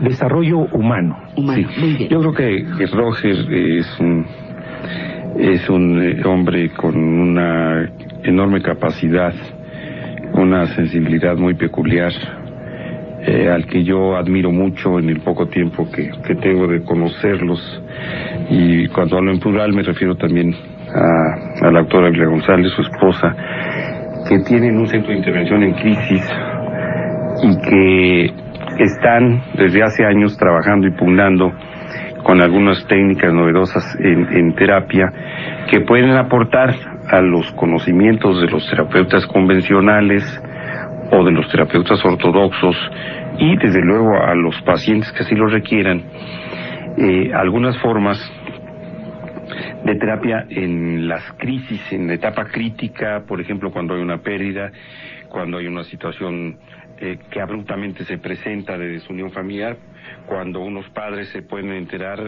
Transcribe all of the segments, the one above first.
Desarrollo humano. Humano, sí. Muy bien. Yo creo que Roger es un hombre con una enorme capacidad, una sensibilidad muy peculiar, al que yo admiro mucho en el poco tiempo que tengo de conocerlos. Y cuando hablo en plural me refiero también a la doctora Biblia González, su esposa, que tienen un centro de intervención en crisis y que están desde hace años trabajando y pugnando con algunas técnicas novedosas en terapia que pueden aportar a los conocimientos de los terapeutas convencionales o de los terapeutas ortodoxos y desde luego a los pacientes que así lo requieran, algunas formas de terapia en las crisis, en la etapa crítica, por ejemplo, cuando hay una pérdida, cuando hay una situación que abruptamente se presenta de desunión familiar, cuando unos padres se pueden enterar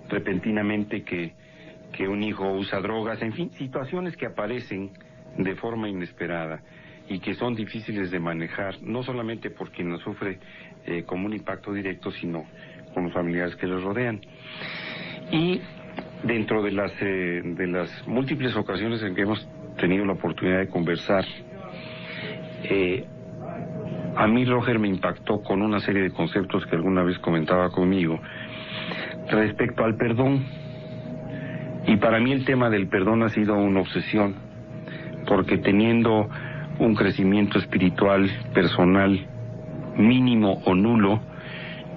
repentinamente que un hijo usa drogas, en fin, situaciones que aparecen de forma inesperada y que son difíciles de manejar, no solamente por quien lo sufre como un impacto directo, sino con los familiares que los rodean. Y dentro de las múltiples ocasiones en que hemos tenido la oportunidad de conversar, a mí Roger me impactó con una serie de conceptos que alguna vez comentaba conmigo respecto al perdón. Y para mí el tema del perdón ha sido una obsesión, porque teniendo un crecimiento espiritual, personal, mínimo o nulo,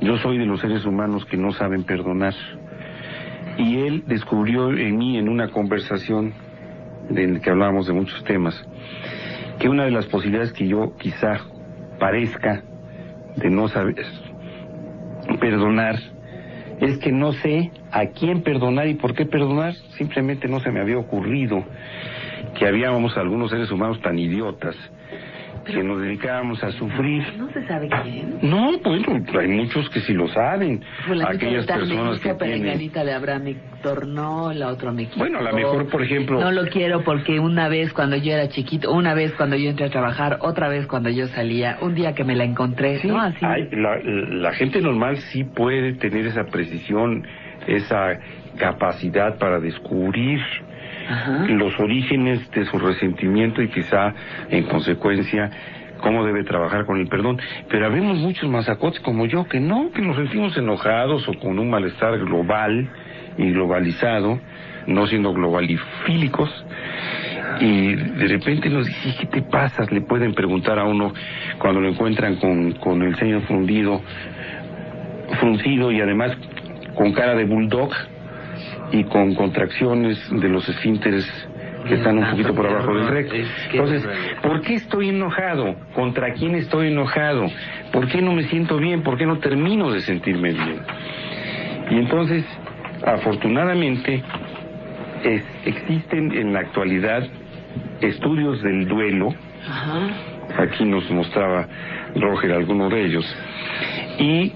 yo soy de los seres humanos que no saben perdonar. Y él descubrió en mí, en una conversación en la que hablábamos de muchos temas, que una de las posibilidades que yo quizá parezca de no saber perdonar es que no sé a quién perdonar y por qué perdonar. Simplemente no se me había ocurrido que habíamos algunos seres humanos tan idiotas que nos dedicábamos a sufrir. ¿No se sabe quién? No, bueno, hay muchos que sí lo saben. Aquellas personas que perenganita de Abraham me tornó, la otra me quitó. Bueno, a lo mejor, por ejemplo... No lo quiero porque una vez cuando yo era chiquito, una vez cuando yo entré a trabajar, otra vez cuando yo salía, un día que me la encontré, sí, ¿no? Así. La gente normal sí puede tener esa precisión, esa capacidad para descubrir los orígenes de su resentimiento y quizá en consecuencia cómo debe trabajar con el perdón. Pero habemos muchos mazacotes como yo que no, que nos sentimos enojados o con un malestar global y globalizado, no siendo globalifílicos, y de repente nos dicen, ¿qué te pasa? Le pueden preguntar a uno cuando lo encuentran con el ceño fruncido y además con cara de bulldog y con contracciones de los esfínteres que están un poquito por abajo del recto. Entonces, ¿por qué estoy enojado? ¿Contra quién estoy enojado? ¿Por qué no me siento bien? ¿Por qué no termino de sentirme bien? Y entonces, afortunadamente, existen en la actualidad estudios del duelo. Aquí nos mostraba Roger algunos de ellos. Y,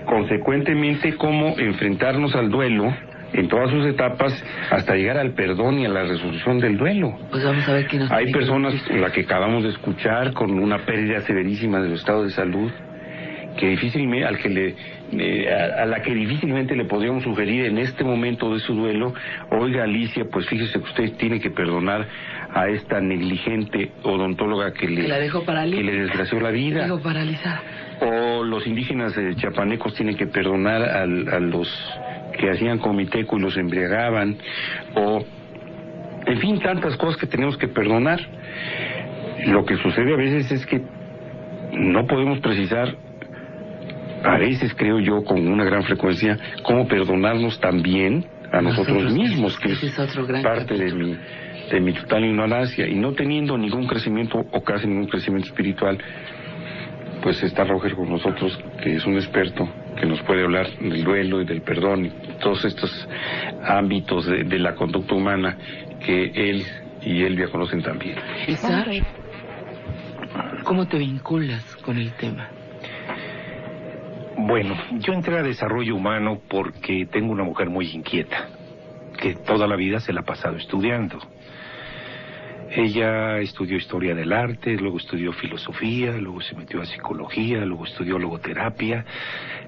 consecuentemente, cómo enfrentarnos al duelo en todas sus etapas hasta llegar al perdón y a la resolución del duelo. Pues vamos a ver quién nos... Hay personas, la que acabamos de escuchar, con una pérdida severísima de su estado de salud, que difícilmente, a la que difícilmente le podríamos sugerir en este momento de su duelo, oiga Alicia, pues fíjese que usted tiene que perdonar a esta negligente odontóloga que le desgració la vida. La dejó paralizada. O los indígenas chiapanecos tienen que perdonar a los que hacían comiteco y los embriagaban, o en fin, tantas cosas que tenemos que perdonar. Lo que sucede a veces es que no podemos precisar, a veces creo yo con una gran frecuencia, cómo perdonarnos también a nosotros mismos, que es parte de mi total ignorancia. Y no teniendo ningún crecimiento o casi ningún crecimiento espiritual, pues está Roger con nosotros, que es un experto, que nos puede hablar del duelo y del perdón y todos estos ámbitos de la conducta humana que él y Elvia conocen también. ¿Y Sara, cómo te vinculas con el tema? Bueno, yo entré a desarrollo humano porque tengo una mujer muy inquieta, que toda la vida se la ha pasado estudiando. Ella estudió historia del arte, luego estudió filosofía, luego se metió a psicología, luego estudió logoterapia,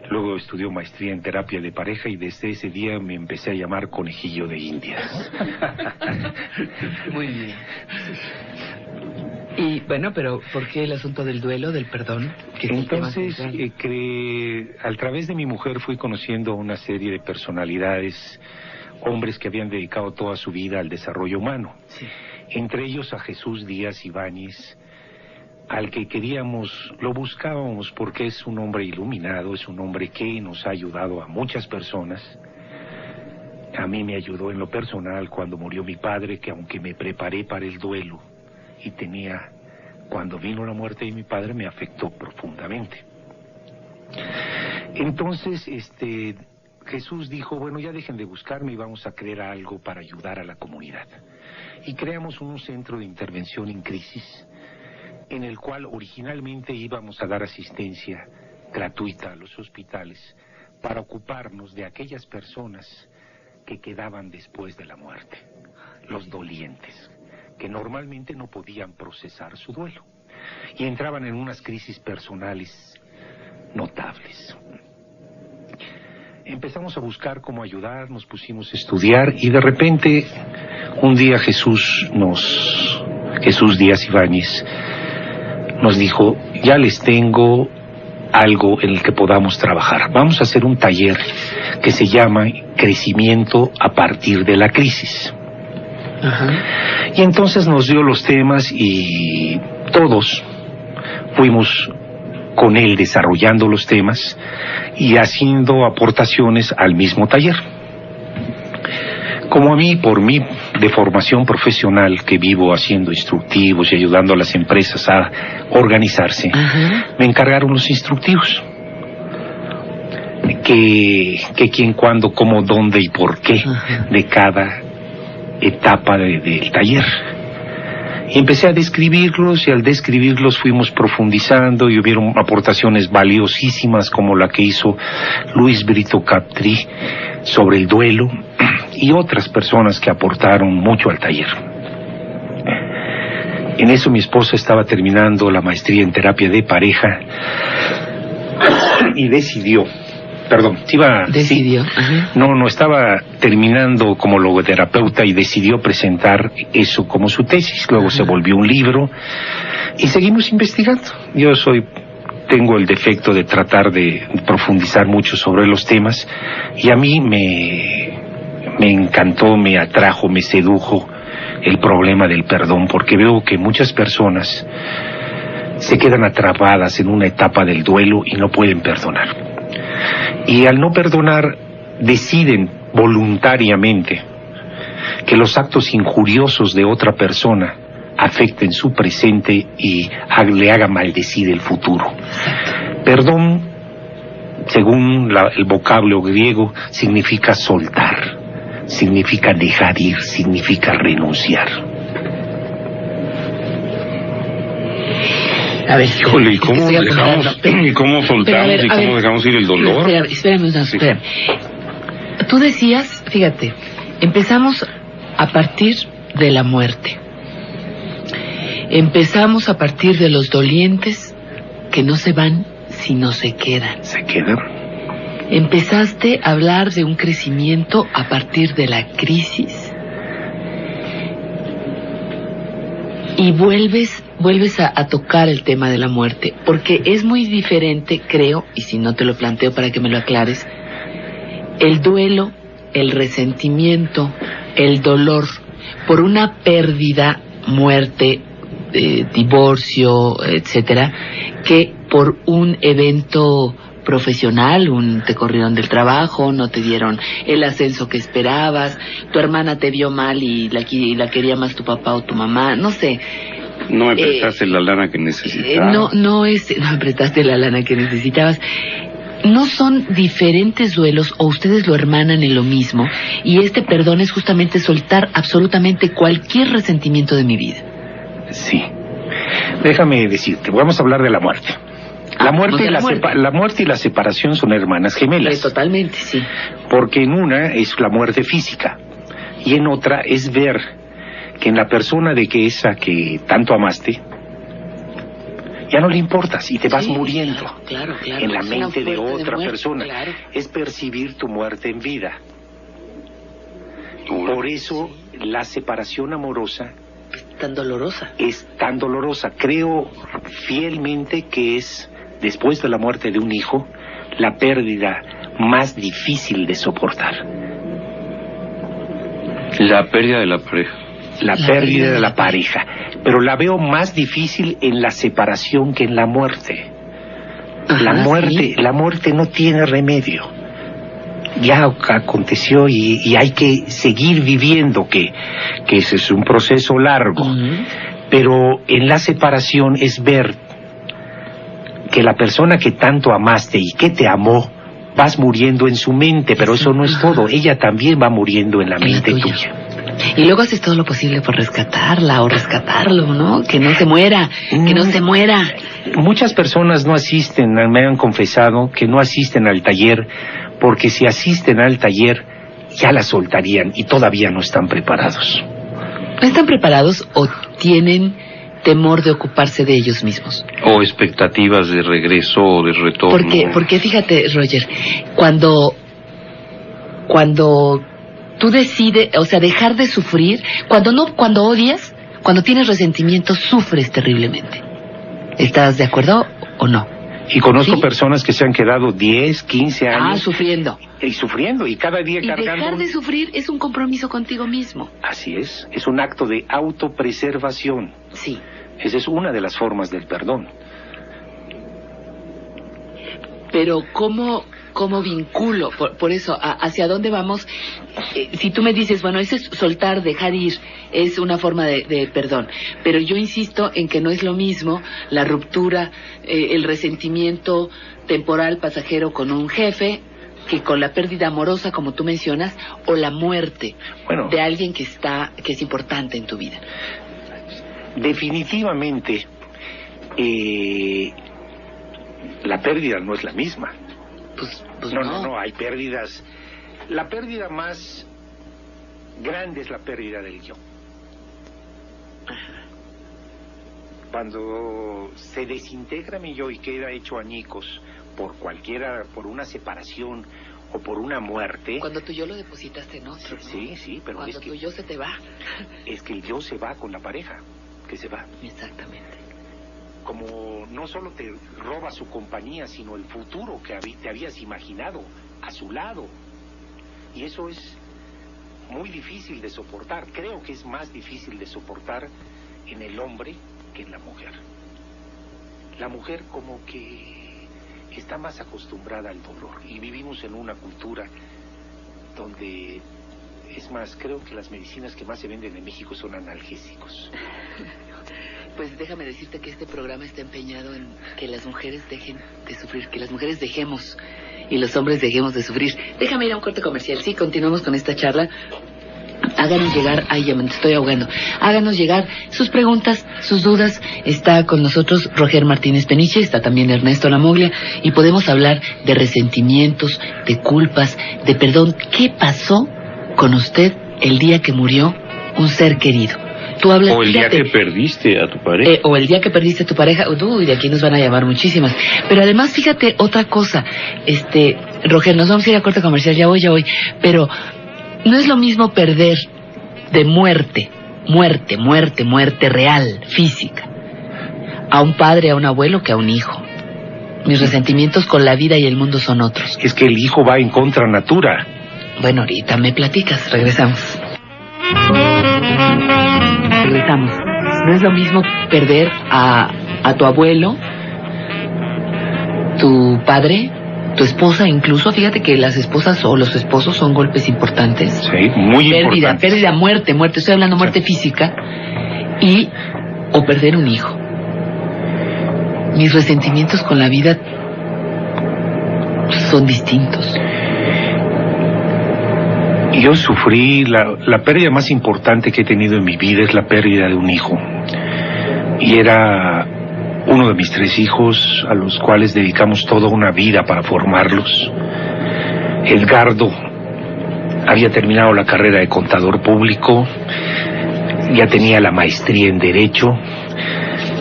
luego estudió maestría en terapia de pareja y desde ese día me empecé a llamar conejillo de Indias. Muy bien. Y bueno, pero ¿por qué el asunto del duelo, del perdón? Entonces, a través de mi mujer fui conociendo una serie de personalidades, hombres que habían dedicado toda su vida al desarrollo humano. Sí. Entre ellos a Jesús Díaz Ibáñez, al que queríamos, lo buscábamos porque es un hombre iluminado, es un hombre que nos ha ayudado a muchas personas. A mí me ayudó en lo personal cuando murió mi padre, que aunque me preparé para el duelo y cuando vino la muerte de mi padre me afectó profundamente. Entonces, Jesús dijo, bueno, ya dejen de buscarme y vamos a crear algo para ayudar a la comunidad. Y creamos un centro de intervención en crisis, en el cual originalmente íbamos a dar asistencia gratuita a los hospitales para ocuparnos de aquellas personas que quedaban después de la muerte, los dolientes, que normalmente no podían procesar su duelo y entraban en unas crisis personales notables. Empezamos a buscar cómo ayudar, nos pusimos a estudiar y de repente un día Jesús Díaz Ibáñez nos dijo, ya les tengo algo en el que podamos trabajar. Vamos a hacer un taller que se llama Crecimiento a partir de la crisis. Ajá. Y entonces nos dio los temas y todos fuimos con él desarrollando los temas y haciendo aportaciones al mismo taller. Como a mí, por mi de formación profesional, que vivo haciendo instructivos y ayudando a las empresas a organizarse, ajá, me encargaron los instructivos. Que quién, cuándo, cómo, dónde y por qué, ajá, de cada etapa del taller. Y empecé a describirlos y al describirlos fuimos profundizando y hubieron aportaciones valiosísimas como la que hizo Luis Brito Captri sobre el duelo y otras personas que aportaron mucho al taller. En eso mi esposa estaba terminando la maestría en terapia de pareja y decidió. Estaba terminando como logoterapeuta y decidió presentar eso como su tesis. Luego se volvió un libro y seguimos investigando. Tengo el defecto de tratar de profundizar mucho sobre los temas y a mí me encantó, me atrajo, me sedujo el problema del perdón, porque veo que muchas personas se quedan atrapadas en una etapa del duelo y no pueden perdonar. Y al no perdonar, deciden voluntariamente que los actos injuriosos de otra persona afecten su presente y le hagan maldecir el futuro. Perdón, según el vocablo griego, significa soltar, significa dejar ir, significa renunciar. A ver, híjole, ¿y cómo soltamos y cómo dejamos ir el dolor? Espérame. Tú decías, fíjate, empezamos a partir de la muerte. Empezamos a partir de los dolientes que no se van, sino se quedan. ¿Se quedan? Empezaste a hablar de un crecimiento a partir de la crisis. Y vuelves a tocar el tema de la muerte, porque es muy diferente, creo, y si no te lo planteo para que me lo aclares, el duelo, el resentimiento, el dolor por una pérdida, muerte, divorcio, etcétera, que por un evento profesional, te corrieron del trabajo, no te dieron el ascenso que esperabas, tu hermana te vio mal y la quería más tu papá o tu mamá, no sé. No me prestaste la lana que necesitabas. No me prestaste la lana que necesitabas. ¿No son diferentes duelos o ustedes lo hermanan en lo mismo? Y este perdón es justamente soltar absolutamente cualquier resentimiento de mi vida. Sí. Déjame decirte, vamos a hablar de la muerte. La muerte y la separación son hermanas gemelas. Totalmente, sí. Porque en una es la muerte física y en otra es ver que en la persona de que esa que tanto amaste, ya no le importas y te vas muriendo. Claro. En la mente de otra muerte, persona. Claro. Es percibir tu muerte en vida. Por eso la separación amorosa Es tan dolorosa. es tan dolorosa. Creo fielmente que es, después de la muerte de un hijo, la pérdida más difícil de soportar. La pérdida de la pareja. La pérdida de la pareja. Pero la veo más difícil en la separación que en la muerte. Ajá, La muerte no tiene remedio. Ya aconteció y hay que seguir viviendo, que ese es un proceso largo. Pero en la separación es ver que la persona que tanto amaste y que te amó, vas muriendo en su mente, pero eso no es todo. Ella también va muriendo en la mente tuya. Y luego haces todo lo posible por rescatarla o rescatarlo, ¿no? Que no se muera, que no se muera. Muchas personas no asisten, me han confesado que no asisten al taller, porque si asisten al taller ya la soltarían y todavía no están preparados. ¿No están preparados o tienen temor de ocuparse de ellos mismos? O expectativas de regreso o de retorno. Porque fíjate, Roger, cuando tú decides, o sea, dejar de sufrir, cuando odias, cuando tienes resentimiento, sufres terriblemente. ¿Estás de acuerdo o no? Y conozco personas que se han quedado 10, 15 años... sufriendo. Y sufriendo, y cada día cargando... Y dejar de sufrir es un compromiso contigo mismo. Así es un acto de autopreservación. Sí. Esa es una de las formas del perdón. Pero ¿cómo vinculo? Por eso, ¿hacia dónde vamos? Si tú me dices, bueno, ese es soltar, dejar ir, es una forma de perdón. Pero yo insisto en que no es lo mismo la ruptura, el resentimiento temporal, pasajero con un jefe, que con la pérdida amorosa, como tú mencionas, o la muerte de alguien que es importante en tu vida. Definitivamente, la pérdida no es la misma. Pues no, hay pérdidas. La pérdida más grande es la pérdida del yo. Cuando se desintegra mi yo y queda hecho añicos por una separación o por una muerte. Cuando tu yo lo depositaste en otro, ¿no? Sí, pero cuando tu yo se te va. Es que el yo se va con la pareja, que se va. Exactamente. Como no solo te roba su compañía, sino el futuro que te habías imaginado a su lado. Y eso es muy difícil de soportar. Creo que es más difícil de soportar en el hombre que en la mujer. La mujer como que está más acostumbrada al dolor. Y vivimos en una cultura donde, es más, creo que las medicinas que más se venden en México son analgésicos. Pues déjame decirte que este programa está empeñado en que las mujeres dejen de sufrir, que las mujeres dejemos y los hombres dejemos de sufrir. Déjame ir a un corte comercial. Sí, continuamos con esta charla. Háganos llegar, ya me estoy ahogando. Háganos llegar sus preguntas, sus dudas. Está con nosotros Roger Martínez Peniche, está también Ernesto Lamoglia, y podemos hablar de resentimientos, de culpas, de perdón. ¿Qué pasó con usted el día que murió un ser querido? Tú hablas, o el día que perdiste a tu pareja. O el día que perdiste a tu pareja. Uy, de aquí nos van a llamar muchísimas. Pero además, fíjate, otra cosa. Roger, nos vamos a ir a corte comercial, ya voy. Pero no es lo mismo perder de muerte real, física, a un padre, a un abuelo, que a un hijo. Mis resentimientos con la vida y el mundo son otros. Es que el hijo va en contra natura. Bueno, ahorita me platicas, regresamos. No es lo mismo perder a tu abuelo, tu padre, tu esposa, incluso. Fíjate que las esposas o los esposos son golpes importantes. Sí, muy importantes. Pérdida, muerte, estoy hablando muerte física. O perder un hijo. Mis resentimientos con la vida son distintos. Yo sufrí, la pérdida más importante que he tenido en mi vida es la pérdida de un hijo. Y era uno de mis 3 hijos, a los cuales dedicamos toda una vida para formarlos. Edgardo había terminado la carrera de contador público, Ya tenía la maestría en Derecho.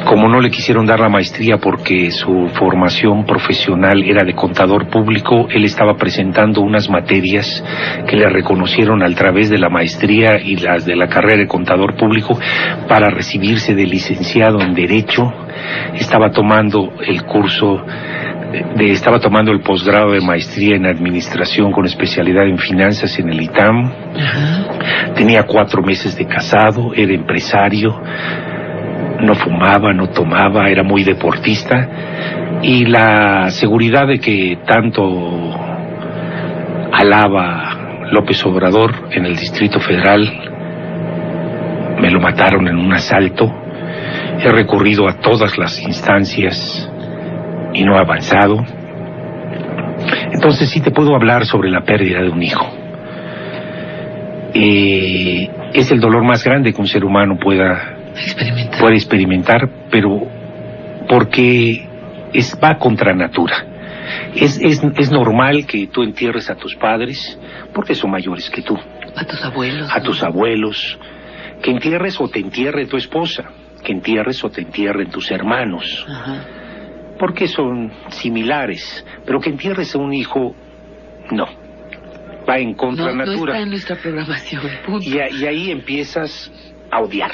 Como no le quisieron dar la maestría porque su formación profesional era de contador público, él estaba presentando unas materias que le reconocieron a través de la maestría y las de la carrera de contador público para recibirse de licenciado en Derecho. Estaba tomando el curso estaba tomando el posgrado de maestría en administración con especialidad en finanzas en el ITAM. Tenía 4 meses de casado, era empresario, no fumaba, no tomaba, era muy deportista, y la seguridad de que tanto alaba López Obrador en el Distrito Federal, me lo mataron en un asalto. He recurrido a todas las instancias y no ha avanzado. Entonces sí te puedo hablar sobre la pérdida de un hijo. Es el dolor más grande que un ser humano puede experimentar, pero porque va contra natura. Es normal que tú entierres a tus padres porque son mayores que tú. A tus abuelos. A tus abuelos. Que entierres o te entierre tu esposa. Que entierres o te entierren tus hermanos. Porque son similares, pero que entierres a un hijo, no, va en contra de natura. No está en nuestra programación, punto. Y ahí empiezas a odiar.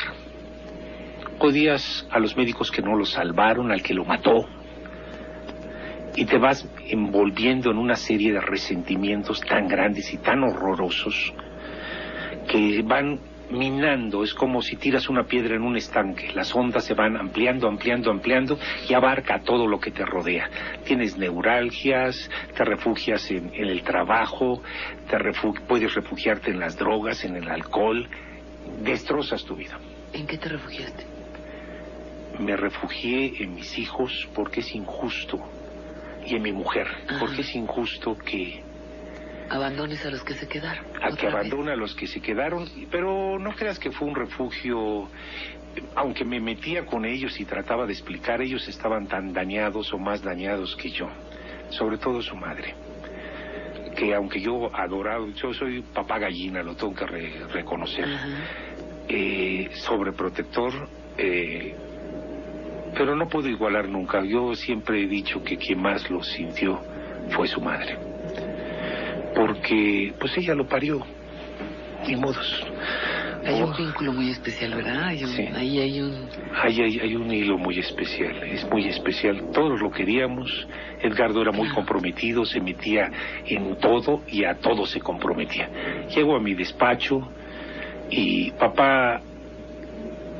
Odias a los médicos que no lo salvaron, al que lo mató, y te vas envolviendo en una serie de resentimientos tan grandes y tan horrorosos que van minando. Es como si tiras una piedra en un estanque, las ondas se van ampliando y abarca todo lo que te rodea. Tienes neuralgias, te refugias en el trabajo, puedes refugiarte en las drogas, en el alcohol, destrozas tu vida. ¿En qué te refugiaste? Me refugié en mis hijos porque es injusto, y en mi mujer, porque es injusto que abandones a los que se quedaron. Abandona a los que se quedaron, pero no creas que fue un refugio. Aunque me metía con ellos y trataba de explicar, ellos estaban tan dañados o más dañados que yo, sobre todo su madre, que aunque yo soy papá gallina, lo tengo que reconocer, sobreprotector, pero no puedo igualar nunca. Yo siempre he dicho que quien más lo sintió fue su madre, porque pues ella lo parió, ni modos. Hay un vínculo muy especial, ¿verdad? Sí. Ahí hay un hilo muy especial, es muy especial. Todos lo queríamos. Edgardo era muy comprometido, se metía en todo y a todo se comprometía. Llego a mi despacho y papá,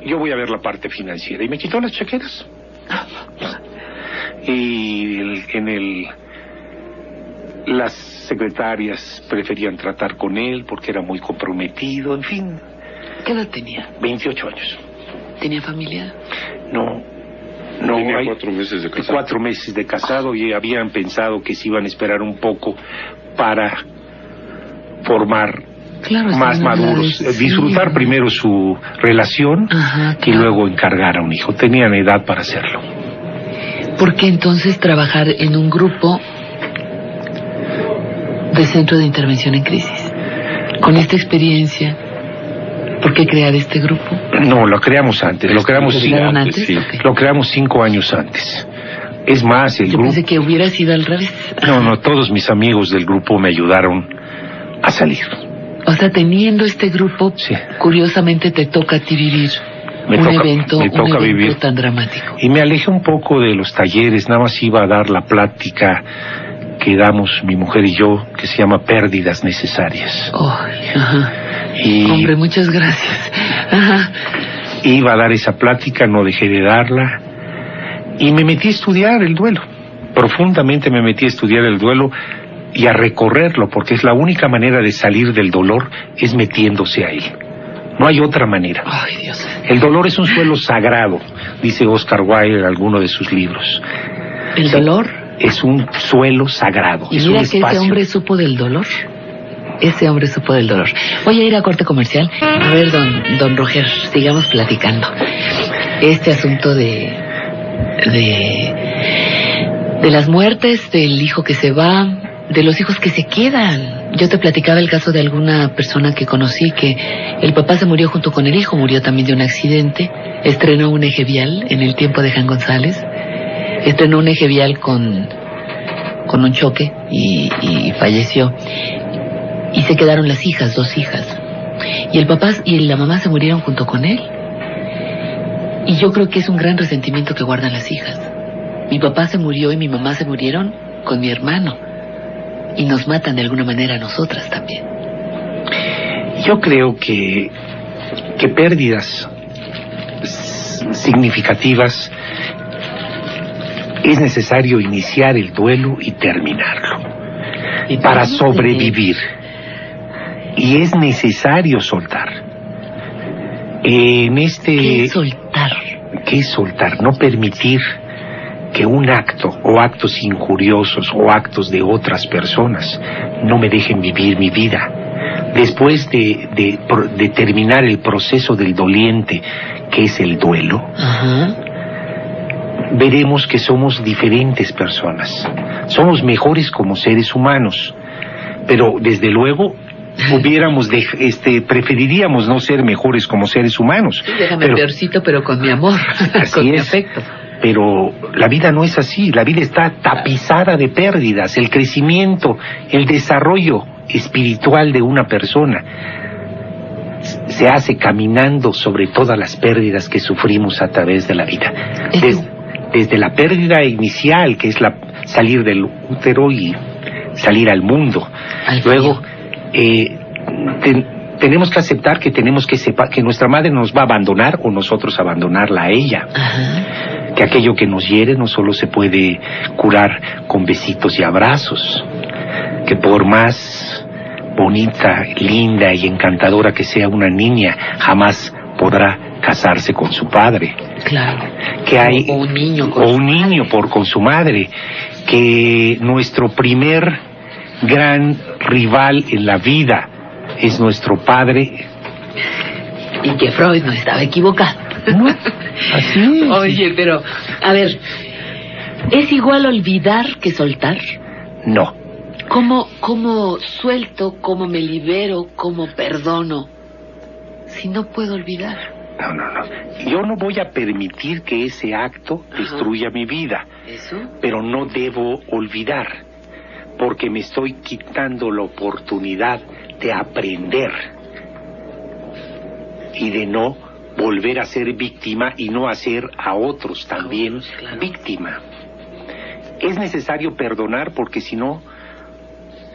yo voy a ver la parte financiera, y me quitó las chequeras. Y las secretarias preferían tratar con él porque era muy comprometido, en fin. ¿Qué edad tenía? 28 años. ¿Tenía familia? No, tenía 4 meses de casado. 4 meses de casado, y habían pensado que se iban a esperar un poco para formar más maduros, disfrutar primero su relación y luego encargar a un hijo. Tenían edad para hacerlo. ¿Por qué entonces trabajar en un grupo de centro de intervención en crisis? Con esta experiencia, ¿por qué crear este grupo? No, lo creamos antes. Lo creamos 5 años antes. Es más, el grupo... Yo pensé que hubiera sido al revés. No, todos mis amigos del grupo me ayudaron a salir. O sea, teniendo este grupo, curiosamente te toca a ti vivir un evento tan dramático. Y me alejé un poco de los talleres, nada más iba a dar la plática que damos mi mujer y yo, que se llama Pérdidas Necesarias. Hombre, muchas gracias. Iba a dar esa plática, no dejé de darla, y me metí a estudiar el duelo. Profundamente me metí a estudiar el duelo y a recorrerlo, porque es la única manera de salir del dolor, es metiéndose a él. No hay otra manera. Ay, Dios. El dolor es un suelo sagrado, dice Oscar Wilde en alguno de sus libros. ¿El dolor? Es un suelo sagrado. Y mira que ese hombre supo del dolor. Ese hombre supo del dolor. Voy a ir a corte comercial. A ver, don Roger, sigamos platicando. Este asunto de las muertes, del hijo que se va, de los hijos que se quedan. Yo te platicaba el caso de alguna persona que conocí que el papá se murió junto con el hijo, murió también de un accidente, estrenó un eje vial en el tiempo de Jan González, estrenó un eje vial con un choque y falleció. Y se quedaron las hijas, 2 hijas. Y el papá y la mamá se murieron junto con él. Y yo creo que es un gran resentimiento que guardan las hijas. Mi papá se murió y mi mamá se murieron con mi hermano. Y nos matan de alguna manera a nosotras también. Yo creo que pérdidas significativas es necesario iniciar el duelo y terminarlo para sobrevivir. Y es necesario soltar. ¿Qué es soltar? ¿Qué es soltar? No permitir que un acto o actos injuriosos o actos de otras personas no me dejen vivir mi vida. Después de terminar el proceso del doliente, que es el duelo, veremos que somos diferentes personas. Somos mejores como seres humanos, pero desde luego preferiríamos no ser mejores como seres humanos. Sí, déjame peorcito, pero con mi amor, con mi afecto. Pero la vida no es así, la vida está tapizada de pérdidas. El crecimiento, el desarrollo espiritual de una persona se hace caminando sobre todas las pérdidas que sufrimos a través de la vida. Desde la pérdida inicial, que es salir del útero y salir al mundo. Luego, tenemos que aceptar que que nuestra madre nos va a abandonar o nosotros abandonarla a ella. Que aquello que nos hiere no solo se puede curar con besitos y abrazos, que por más bonita, linda y encantadora que sea una niña, jamás podrá casarse con su padre. Claro. Que hay o un niño con su madre, que nuestro primer gran rival en la vida es nuestro padre. Y que Freud no estaba equivocado. ¿No? Así es. Oye, pero, a ver, ¿es igual olvidar que soltar? No. ¿Cómo suelto, cómo me libero, cómo perdono, si no puedo olvidar? No. Yo no voy a permitir que ese acto destruya mi vida. ¿Eso? Pero no debo olvidar, porque me estoy quitando la oportunidad de aprender y de no volver a ser víctima y no hacer a otros también víctima. Es necesario perdonar, porque si no,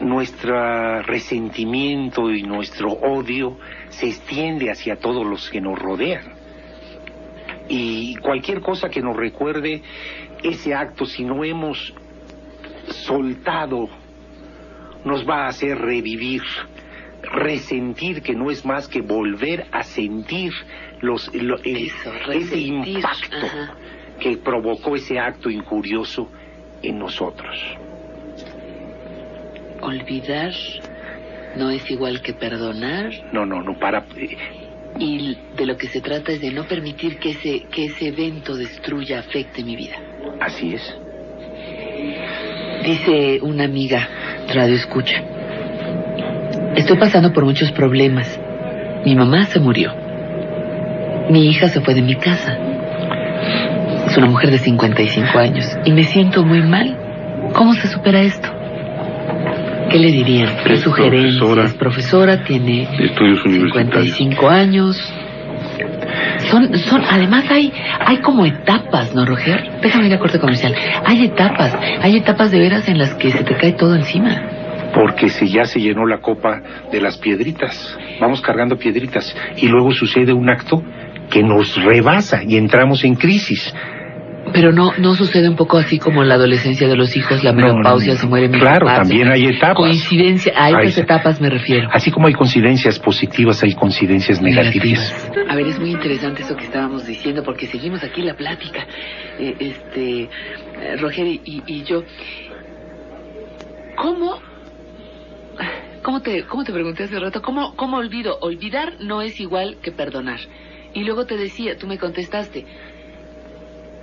nuestro resentimiento y nuestro odio se extiende hacia todos los que nos rodean. Y cualquier cosa que nos recuerde ese acto, si no hemos soltado, nos va a hacer revivir, resentir, que no es más que volver a sentir ese impacto que provocó ese acto injurioso en nosotros. Olvidar no es igual que perdonar. No, Y de lo que se trata es de no permitir que ese evento destruya, afecte mi vida. Así es. Dice una amiga, radio escucha: estoy pasando por muchos problemas. Mi mamá se murió. Mi hija se fue de mi casa. Es una mujer de 55 años y me siento muy mal. ¿Cómo se supera esto? ¿Qué le dirían? ¿Qué sugerencias? Es profesora, tiene estudios 55 años. Además hay como etapas, ¿no, Roger? Déjame ir a corte comercial. Hay etapas de veras en las que se te cae todo encima. Porque ya se llenó la copa de las piedritas. Vamos cargando piedritas y luego sucede un acto que nos rebasa y entramos en crisis. Pero no sucede un poco así como en la adolescencia de los hijos, la menopausia, se muere mi papá. Claro, también hay etapas. Coincidencia, a esas etapas me refiero. Así como hay coincidencias positivas, hay coincidencias negativas. A ver, es muy interesante eso que estábamos diciendo, porque seguimos aquí la plática, Roger y yo. ¿Cómo te pregunté hace rato? ¿Cómo olvido? Olvidar no es igual que perdonar. Y luego te decía, tú me contestaste,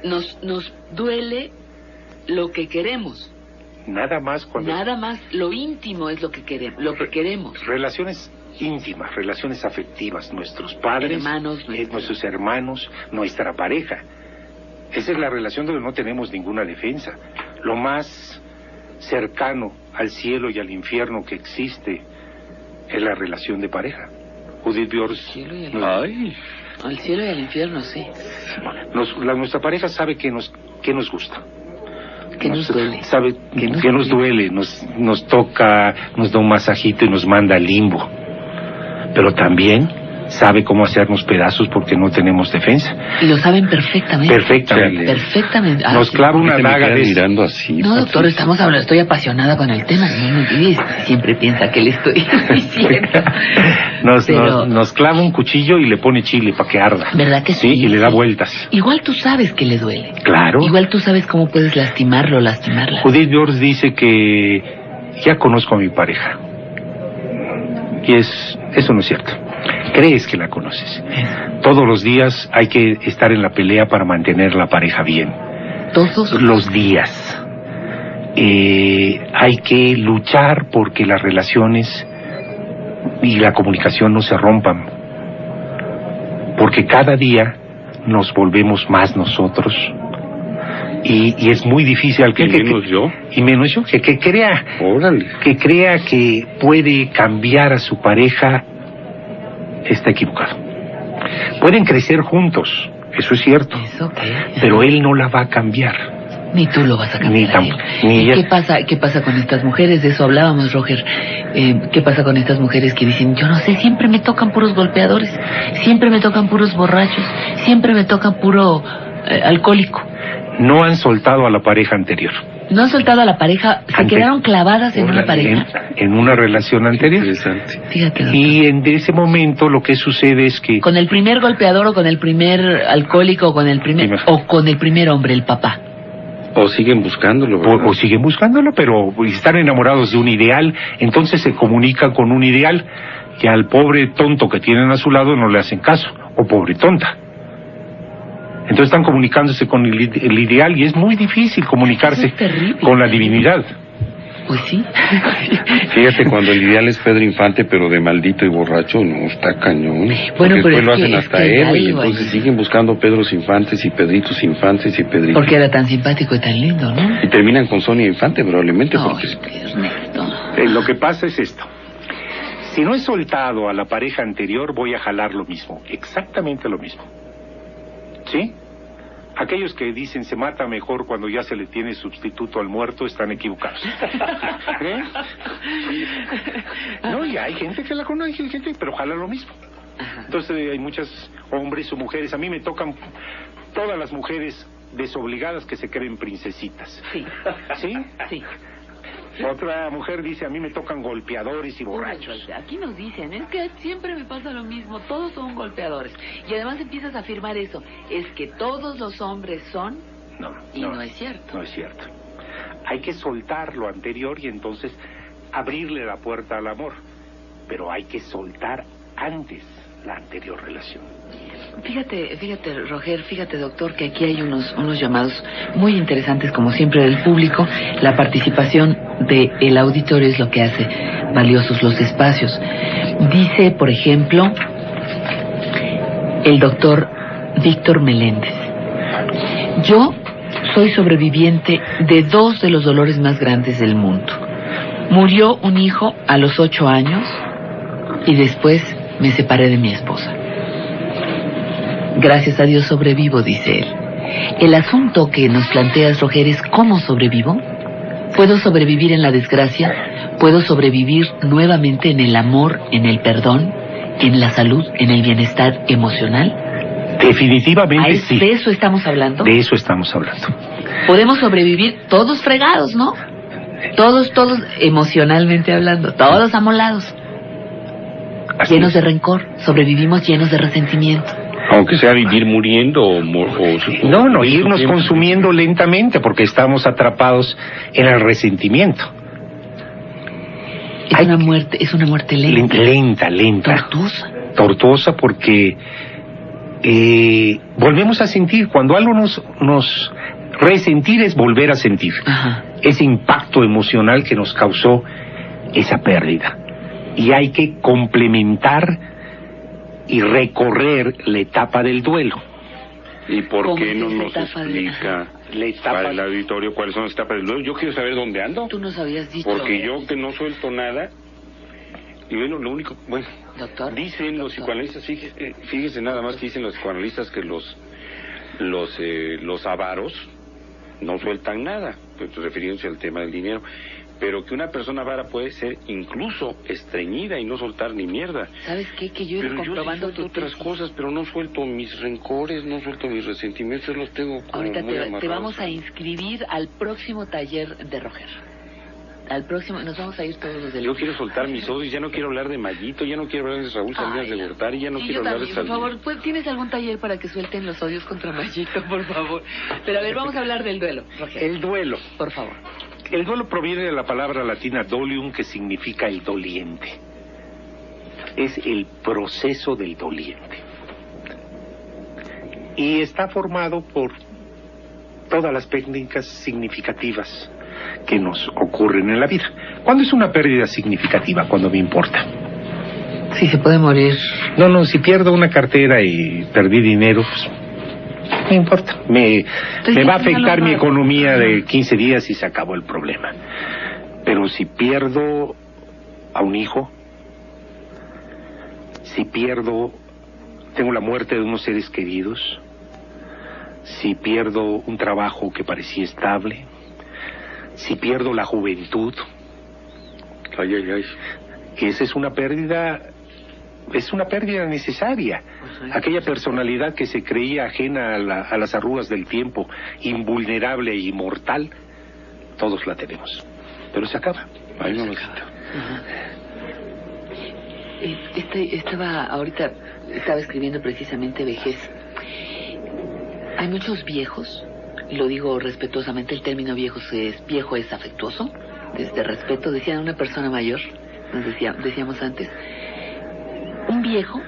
nos duele lo que queremos. nada más cuando... Nada más, lo íntimo es lo que queremos. Relaciones íntimas, relaciones afectivas, nuestros padres, Hermanos, nuestros hermanos, nuestra pareja. Esa es la relación donde no tenemos ninguna defensa. Lo más cercano al cielo y al infierno que existe es la relación de pareja. Judith Björk... Al cielo y al infierno, sí. Nuestra pareja sabe que nos gusta. Que nos duele. Sabe que nos duele, nos toca, nos da un masajito y nos manda al limbo. Pero también sabe cómo hacernos pedazos porque no tenemos defensa. Y lo saben perfectamente. Perfectamente. Nos clava una daga mirando así. No, doctor, estoy apasionada con el tema. Siempre piensa que le estoy diciendo. Nos clava un cuchillo y le pone chile para que arda. ¿Verdad que sí? Sí, y le da vueltas. Igual tú sabes que le duele. Claro. Igual tú sabes cómo puedes lastimarlo o lastimarla. Judith Björk dice que ya conozco a mi pareja. Y eso no es cierto. Crees que la conoces. Todos los días hay que estar en la pelea para mantener la pareja bien. Todos los días. Hay que luchar porque las relaciones y la comunicación no se rompan. Porque cada día nos volvemos más nosotros. Y es muy difícil al que menos yo. Y menos yo, que crea. Órale. Que crea que puede cambiar a su pareja, está equivocado. Pueden crecer juntos, eso es cierto. Eso qué. Pero él no la va a cambiar. Ni tú lo vas a cambiar. Ni ella. ¿Qué pasa con estas mujeres? De eso hablábamos, Roger. ¿Qué pasa con estas mujeres que dicen, yo no sé, siempre me tocan puros golpeadores, siempre me tocan puros borrachos, siempre me tocan puro alcohólico? No han soltado a la pareja anterior. No han soltado a la pareja, se quedaron clavadas en una pareja. En una relación anterior. Interesante. Fíjate, doctor. Y en ese momento lo que sucede es que... ¿Con el primer golpeador o con el primer alcohólico o con el primer hombre, el papá? O siguen buscándolo, ¿verdad? O siguen buscándolo, pero están enamorados de un ideal, entonces se comunican con un ideal que al pobre tonto que tienen a su lado no le hacen caso, o pobre tonta. Entonces están comunicándose con el ideal y es muy difícil comunicarse con la divinidad. Pues sí. Fíjate, cuando el ideal es Pedro Infante, pero de maldito y borracho, no, está cañón. Bueno, pero después lo hacen hasta él, y entonces siguen buscando Pedros Infantes y Pedritos Infantes y Pedritos. Porque era tan simpático y tan lindo, ¿no? Y terminan con Sonia Infante, probablemente. No, porque... Ernesto. Lo que pasa es esto. Si no he soltado a la pareja anterior, voy a jalar lo mismo, exactamente lo mismo. ¿Sí? Aquellos que dicen se mata mejor cuando ya se le tiene sustituto al muerto están equivocados. ¿Eh? No, y hay gente que la conoce, pero jala lo mismo. Entonces hay muchos hombres o mujeres, a mí me tocan todas las mujeres desobligadas que se creen princesitas. Sí. ¿Sí? Sí. Otra mujer dice, a mí me tocan golpeadores y borrachos. Aquí nos dicen, es que siempre me pasa lo mismo, todos son golpeadores. Y además empiezas a afirmar eso, es que todos los hombres son, no es cierto. No es cierto. Hay que soltar lo anterior y entonces abrirle la puerta al amor. Pero hay que soltar antes la anterior relación. Fíjate, Roger, fíjate, doctor, que aquí hay unos llamados muy interesantes, como siempre, del público. La participación del auditorio es lo que hace valiosos los espacios. Dice, por ejemplo, el doctor Víctor Meléndez: yo soy sobreviviente de 2 de los dolores más grandes del mundo. Murió un hijo a los 8 años y después me separé de mi esposa. Gracias a Dios sobrevivo, dice él. El asunto que nos planteas, Roger, es ¿cómo sobrevivo? ¿Puedo sobrevivir en la desgracia? ¿Puedo sobrevivir nuevamente en el amor, en el perdón, en la salud, en el bienestar emocional? Definitivamente sí. ¿De eso estamos hablando? De eso estamos hablando. Podemos sobrevivir todos fregados, ¿no? Todos emocionalmente hablando, todos amolados. Así llenos es. de rencor, sobrevivimos llenos de resentimiento. Aunque sea vivir muriendo o No, irnos consumiendo lentamente porque estamos atrapados en el resentimiento. Es una muerte lenta. Lenta. Tortuosa porque volvemos a sentir. Cuando algo nos resentir es volver a sentir. Ajá. ese impacto emocional que nos causó esa pérdida. Y hay que complementar y recorrer la etapa del duelo. ¿Y por qué no nos etapa explica para el auditorio cuáles son las etapas del duelo? Yo quiero saber dónde ando. Tú nos habías dicho. Porque yo que no suelto nada. Y bueno, lo único, bueno, doctor, dicen los psicoanalistas, fíjese nada más que dicen los psicoanalistas que los avaros no sueltan nada, pues, refiriéndose al tema del dinero, pero que una persona avara puede ser incluso estreñida y no soltar ni mierda. ¿Sabes qué? Que yo he ido comprobando yo sí suelto otras cosas, pero no suelto mis rencores, no suelto mis resentimientos, los tengo como ahorita muy amarrados. Te vamos a inscribir al próximo taller de Roger. Al próximo, nos vamos a ir todos los del... Yo quiero soltar mis odios, ya no quiero hablar de Mayito, ya no quiero hablar de Raúl Salinas de Gortari, ya no quiero hablar de Por favor, pues, ¿tienes algún taller para que suelten los odios contra Mayito, por favor? Pero a ver, vamos a hablar del duelo, Roger. El duelo. Por favor. El duelo proviene de la palabra latina dolium, que significa el doliente. Es el proceso del doliente. Y está formado por todas las técnicas significativas que nos ocurren en la vida. ¿Cuándo es una pérdida significativa? Cuando me importa. Sí, se puede morir. No, si pierdo una cartera y perdí dinero, pues no importa. Me va a afectar mi economía de 15 días y se acabó el problema. Pero si pierdo a un hijo, si tengo la muerte de unos seres queridos, si pierdo un trabajo que parecía estable, si pierdo la juventud, esa es una pérdida necesaria. Aquella personalidad que se creía ajena a las arrugas del tiempo, invulnerable e inmortal, todos la tenemos, pero se acaba. Ay, mamacita. Estaba escribiendo precisamente vejez. Hay muchos viejos, lo digo respetuosamente, el término viejo es afectuoso, desde respeto, decía una persona mayor, decíamos antes, un viejo,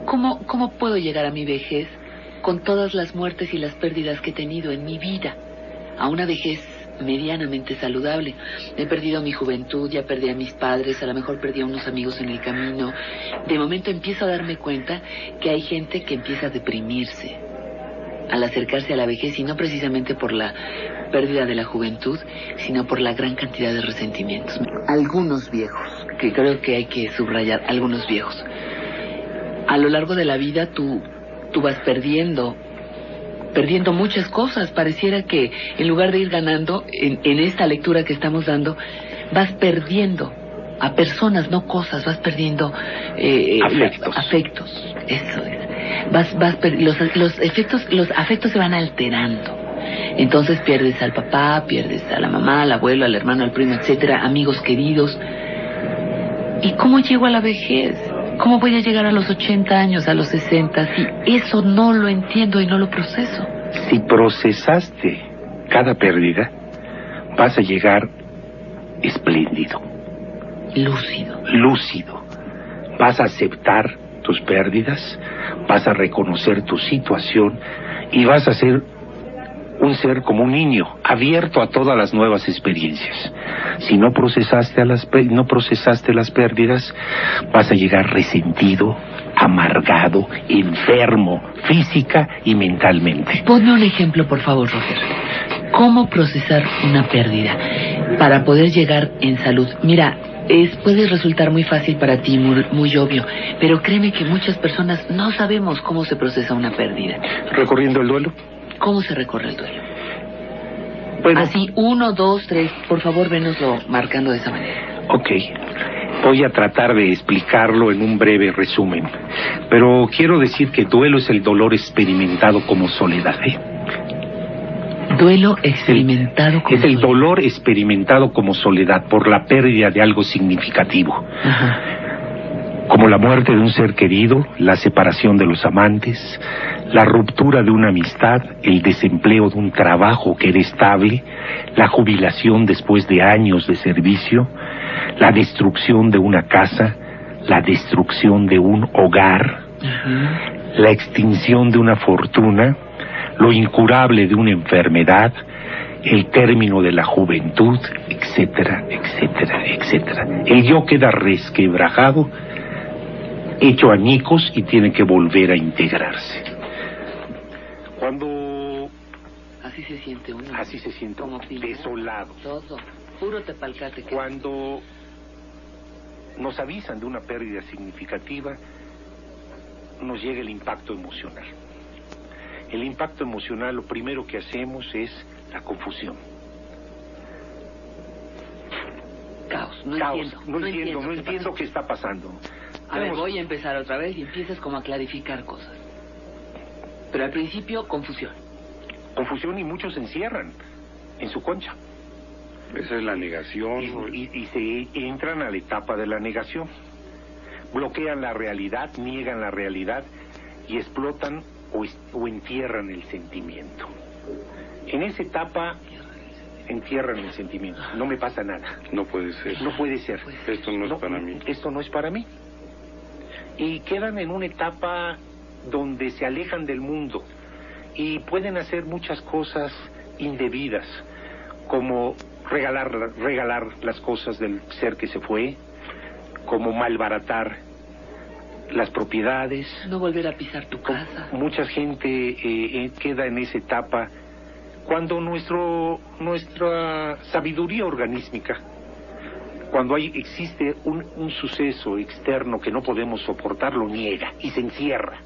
¿cómo puedo llegar a mi vejez con todas las muertes y las pérdidas que he tenido en mi vida? A una vejez medianamente saludable. He perdido mi juventud, ya perdí a mis padres, a lo mejor perdí a unos amigos en el camino. De momento empiezo a darme cuenta que hay gente que empieza a deprimirse al acercarse a la vejez, y no precisamente por la pérdida de la juventud, sino por la gran cantidad de resentimientos. Algunos viejos, que creo que hay que subrayar, algunos viejos. A lo largo de la vida tú vas perdiendo muchas cosas. Pareciera que en lugar de ir ganando, en esta lectura que estamos dando, vas perdiendo a personas, no cosas, vas perdiendo afectos. Eso es. Los afectos se van alterando. Entonces pierdes al papá, pierdes a la mamá, al abuelo, al hermano, al primo, etcétera, amigos queridos. ¿Y cómo llego a la vejez? ¿Cómo voy a llegar a los 80 años, a los 60, si eso no lo entiendo y no lo proceso? Si procesaste cada pérdida, vas a llegar espléndido. Lúcido. Vas a aceptar tus pérdidas, vas a reconocer tu situación y vas a ser un ser como un niño, abierto a todas las nuevas experiencias. Si no procesaste las pérdidas, vas a llegar resentido, amargado, enfermo, física y mentalmente. Ponme un ejemplo, por favor, Roger. ¿Cómo procesar una pérdida para poder llegar en salud? Mira, puede resultar muy fácil para ti, muy obvio, pero créeme que muchas personas no sabemos cómo se procesa una pérdida. ¿Recorriendo el duelo? ¿Cómo se recorre el duelo? Bueno, así, 1, 2, 3, por favor, vénoslo marcando de esa manera. Ok, voy a tratar de explicarlo en un breve resumen, pero quiero decir que duelo es el dolor experimentado como soledad, Duelo experimentado como es el dolor experimentado como soledad por la pérdida de algo significativo. Ajá. Como la muerte de un ser querido, la separación de los amantes, la ruptura de una amistad, el desempleo de un trabajo que era estable, la jubilación después de años de servicio, la destrucción de una casa, la destrucción de un hogar, la extinción de una fortuna, lo incurable de una enfermedad, el término de la juventud, etcétera, etcétera, etcétera. El yo queda resquebrajado, hecho añicos y tiene que volver a integrarse. Cuando... Así se siente uno. Así se siente uno, desolado. Todo, puro tepalcate. Cuando nos avisan de una pérdida significativa, nos llega el impacto emocional. El impacto emocional, lo primero que hacemos es la confusión. Caos, no entiendo qué está pasando. A ver, voy a empezar otra vez y empiezas como a clarificar cosas. Pero al principio, confusión. Confusión, y muchos se encierran en su concha. Esa es la negación. Y se entran a la etapa de la negación. Bloquean la realidad, niegan la realidad y explotan o entierran el sentimiento. En esa etapa entierran el sentimiento. No me pasa nada. No puede ser. No puede ser. Esto no es para mí. Esto no es para mí. Y quedan en una etapa donde se alejan del mundo y pueden hacer muchas cosas indebidas, como regalar las cosas del ser que se fue, como malbaratar las propiedades. No volver a pisar tu casa. Mucha gente queda en esa etapa cuando nuestra sabiduría organísmica, cuando existe un suceso externo que no podemos soportar, lo niega y se encierra.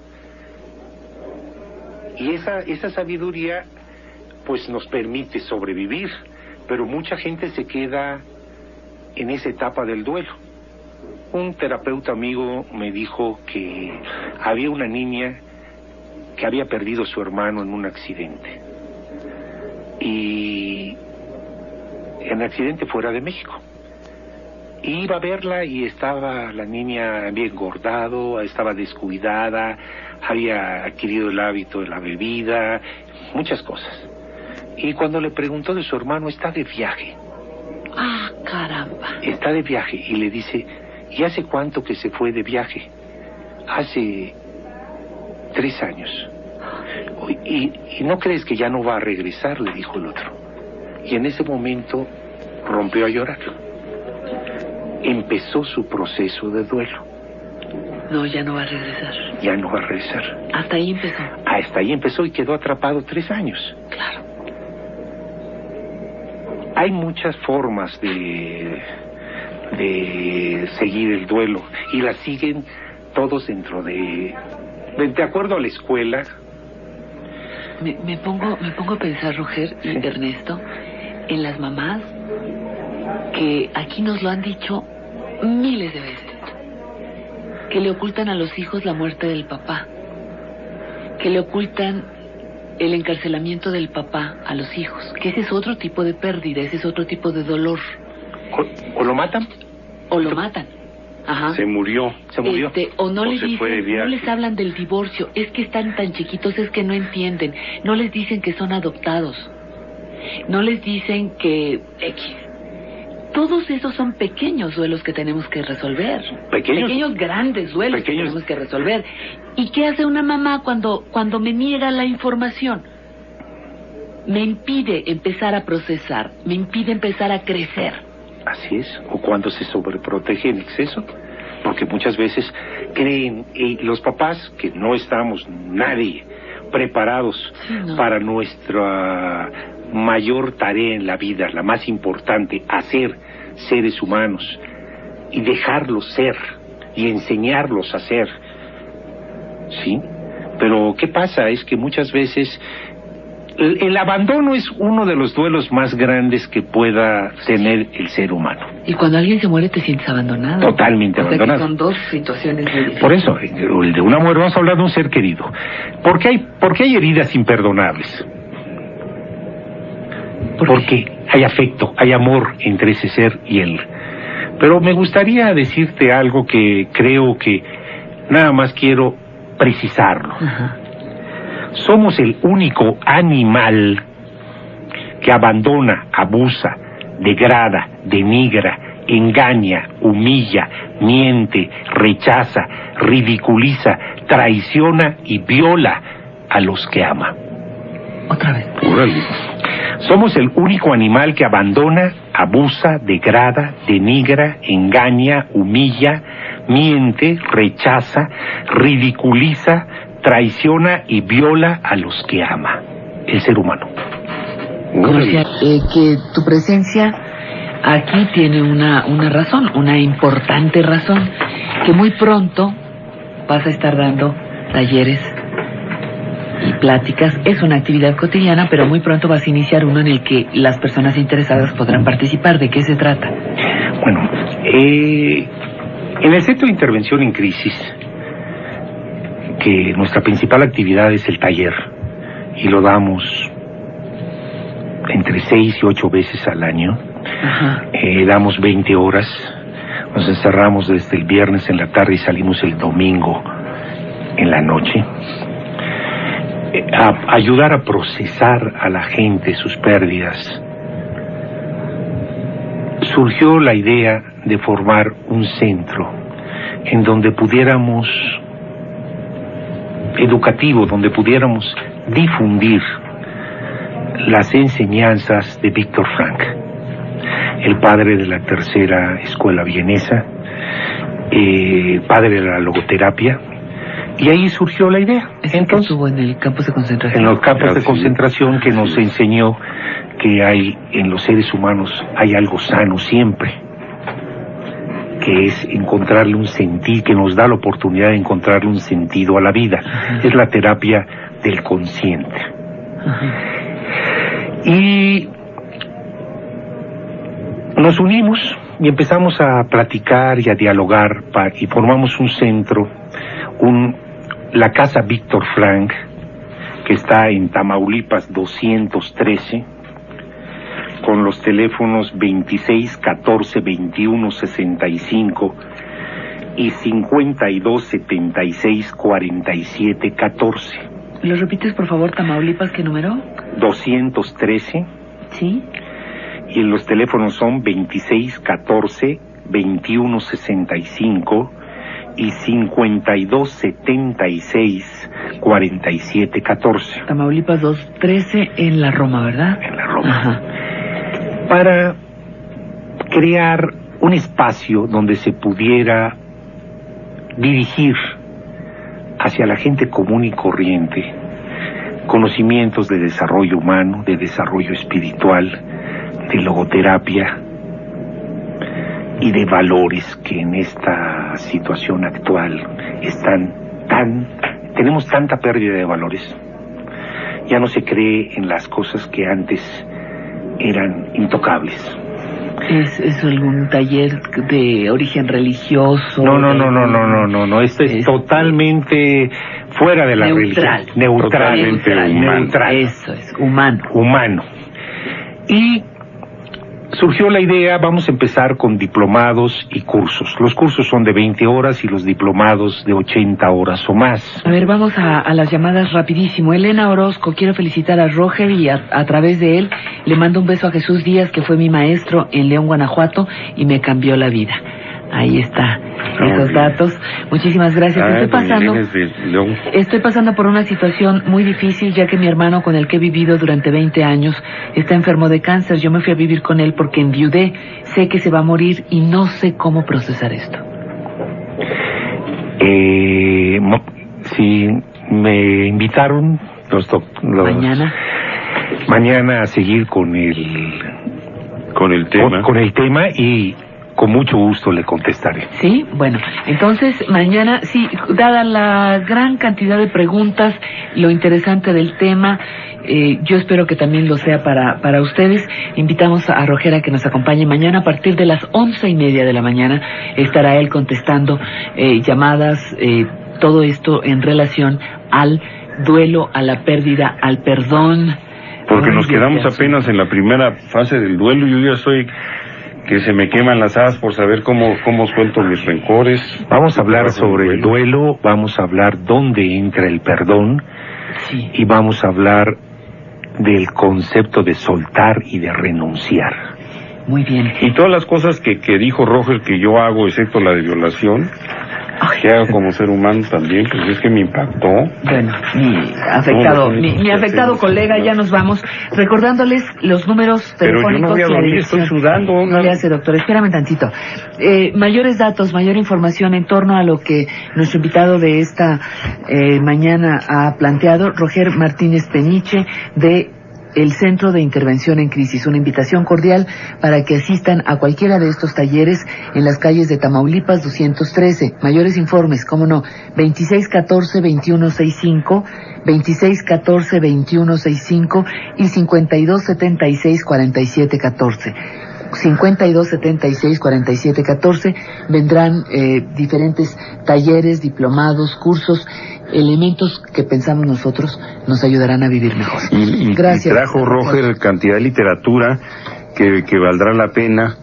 Y esa sabiduría pues nos permite sobrevivir, pero mucha gente se queda en esa etapa del duelo. Un terapeuta amigo me dijo que había una niña que había perdido a su hermano en un accidente. Y en accidente fuera de México. Y iba a verla y estaba la niña había engordado, estaba descuidada, había adquirido el hábito de la bebida, muchas cosas. Y cuando le preguntó de su hermano, está de viaje. Ah, caramba. Está de viaje. Y le dice, ¿y hace cuánto que se fue de viaje? Hace 3 años. ¿Y no crees que ya no va a regresar?, le dijo el otro. Y en ese momento rompió a llorar. Empezó su proceso de duelo. No, ya no va a regresar. Ya no va a regresar. Hasta ahí empezó. Hasta ahí empezó y quedó atrapado 3 años. Claro. Hay muchas formas de seguir el duelo y las siguen todos dentro de acuerdo a la escuela. Me pongo a pensar, Roger y Ernesto, en las mamás que aquí nos lo han dicho miles de veces, que le ocultan a los hijos la muerte del papá, que le ocultan el encarcelamiento del papá a los hijos, que ese es otro tipo de pérdida, ese es otro tipo de dolor. ¿O lo matan? O lo matan. Ajá. Se murió. O no les dicen, no les hablan del divorcio, es que están tan chiquitos, es que no entienden, no les dicen que son adoptados, no les dicen que X. Todos esos son pequeños duelos que tenemos que resolver. Pequeños grandes duelos que tenemos que resolver. ¿Y qué hace una mamá cuando me niega la información? Me impide empezar a procesar, me impide empezar a crecer. Así es, o cuando se sobreprotege en exceso, porque muchas veces creen los papás que no estamos nadie preparados para nuestra mayor tarea en la vida, la más importante, hacer seres humanos y dejarlos ser y enseñarlos a ser, ¿sí? Pero ¿qué pasa? Es que muchas veces el abandono es uno de los duelos más grandes que pueda tener el ser humano. Y cuando alguien se muere te sientes abandonado. Totalmente abandonado. Son dos situaciones muy diferentes. Por eso, el de una muerte, vamos a hablar de un ser querido. ¿Por qué hay heridas imperdonables? Porque hay afecto, hay amor entre ese ser y él. Pero me gustaría decirte algo que creo que nada más quiero precisarlo. Ajá. Somos el único animal que abandona, abusa, degrada, denigra, engaña, humilla, miente, rechaza, ridiculiza, traiciona y viola a los que ama. Otra vez. Órale. Somos el único animal que abandona, abusa, degrada, denigra, engaña, humilla, miente, rechaza, ridiculiza, traiciona y viola a los que ama. El ser humano. O sea, que tu presencia aquí tiene una razón, una importante razón, que muy pronto vas a estar dando talleres y pláticas. Es una actividad cotidiana, pero muy pronto vas a iniciar uno en el que las personas interesadas podrán participar. ¿De qué se trata? Bueno, en el Centro de Intervención en Crisis, que nuestra principal actividad es el taller, y lo damos entre 6 y 8 veces al año. Damos 20 horas, nos encerramos desde el viernes en la tarde y salimos el domingo en la noche. A ayudar a procesar a la gente sus pérdidas. Surgió la idea de formar un centro en donde pudiéramos, educativo, donde pudiéramos difundir las enseñanzas de Víctor Frank, el padre de la tercera escuela vienesa, padre de la logoterapia. Y ahí surgió la idea. Entonces, estuvo en el campus de concentración. En los campos de concentración, que nos enseñó que hay en los seres humanos hay algo sano siempre, que es encontrarle un sentido, que nos da la oportunidad de encontrarle un sentido a la vida. Es la terapia del consciente. Y nos unimos y empezamos a platicar y a dialogar y formamos un centro, la Casa Víctor Frank, que está en Tamaulipas 213, con los teléfonos 26 14 21 65 y 52 76 47 14. ¿Lo repites, por favor? Tamaulipas, ¿qué número? 213. Sí. Y los teléfonos son 26 14 21 65 y 52 76 47 14. Tamaulipas 213 en la Roma, ¿verdad? En la Roma. Para crear un espacio donde se pudiera dirigir hacia la gente común y corriente conocimientos de desarrollo humano, de desarrollo espiritual, de logoterapia y de valores que en esta situación actual tenemos tanta pérdida de valores. Ya no se cree en las cosas que antes eran intocables. ¿Es algún taller de origen religioso? No. Esto es totalmente fuera de la religión. Neutral. Eso es, humano. Y surgió la idea, vamos a empezar con diplomados y cursos. Los cursos son de 20 horas y los diplomados de 80 horas o más. A ver, vamos a las llamadas rapidísimo. Elena Orozco, quiero felicitar a Roger y a través de él le mando un beso a Jesús Díaz, que fue mi maestro en León, Guanajuato, y me cambió la vida. Ahí está, esos datos. Muchísimas gracias. Estoy pasando por una situación muy difícil, ya que mi hermano, con el que he vivido durante 20 años, está enfermo de cáncer. Yo me fui a vivir con él porque enviudé. Sé que se va a morir y no sé cómo procesar esto. Sí, me invitaron mañana a seguir con el tema y con mucho gusto le contestaré. Sí, bueno, entonces mañana, sí, dada la gran cantidad de preguntas, lo interesante del tema, yo espero que también lo sea para ustedes. Invitamos a Roger a que nos acompañe mañana a partir de las 11:30 de la mañana. Estará él contestando llamadas, todo esto en relación al duelo, a la pérdida, al perdón. Porque nos quedamos apenas en la primera fase del duelo. Yo ya estoy que se me queman las asas por saber cómo suelto mis rencores. Vamos a hablar sobre el duelo, vamos a hablar dónde entra el perdón, sí, y vamos a hablar del concepto de soltar y de renunciar. Muy bien. Y todas las cosas que dijo Roger que yo hago, excepto la de violación, ¿Qué hago como ser humano también? Pues es que me impactó. Bueno, mi afectado colega, ya nos vamos. Recordándoles los números telefónicos. Pero yo no voy a dormir, estoy sudando. No le hace, doctor, espérame tantito. Mayores datos, mayor información en torno a lo que nuestro invitado de esta mañana ha planteado, Roger Martínez Peniche, de el Centro de Intervención en Crisis. Una invitación cordial para que asistan a cualquiera de estos talleres en las calles de Tamaulipas 213. Mayores informes, cómo no, 2614-2165, 2614-2165 y 5276-4714. 5276-4714 vendrán diferentes talleres, diplomados, cursos, elementos que pensamos nosotros nos ayudarán a vivir mejor. Gracias. Y trajo Roger cantidad de literatura que valdrá la pena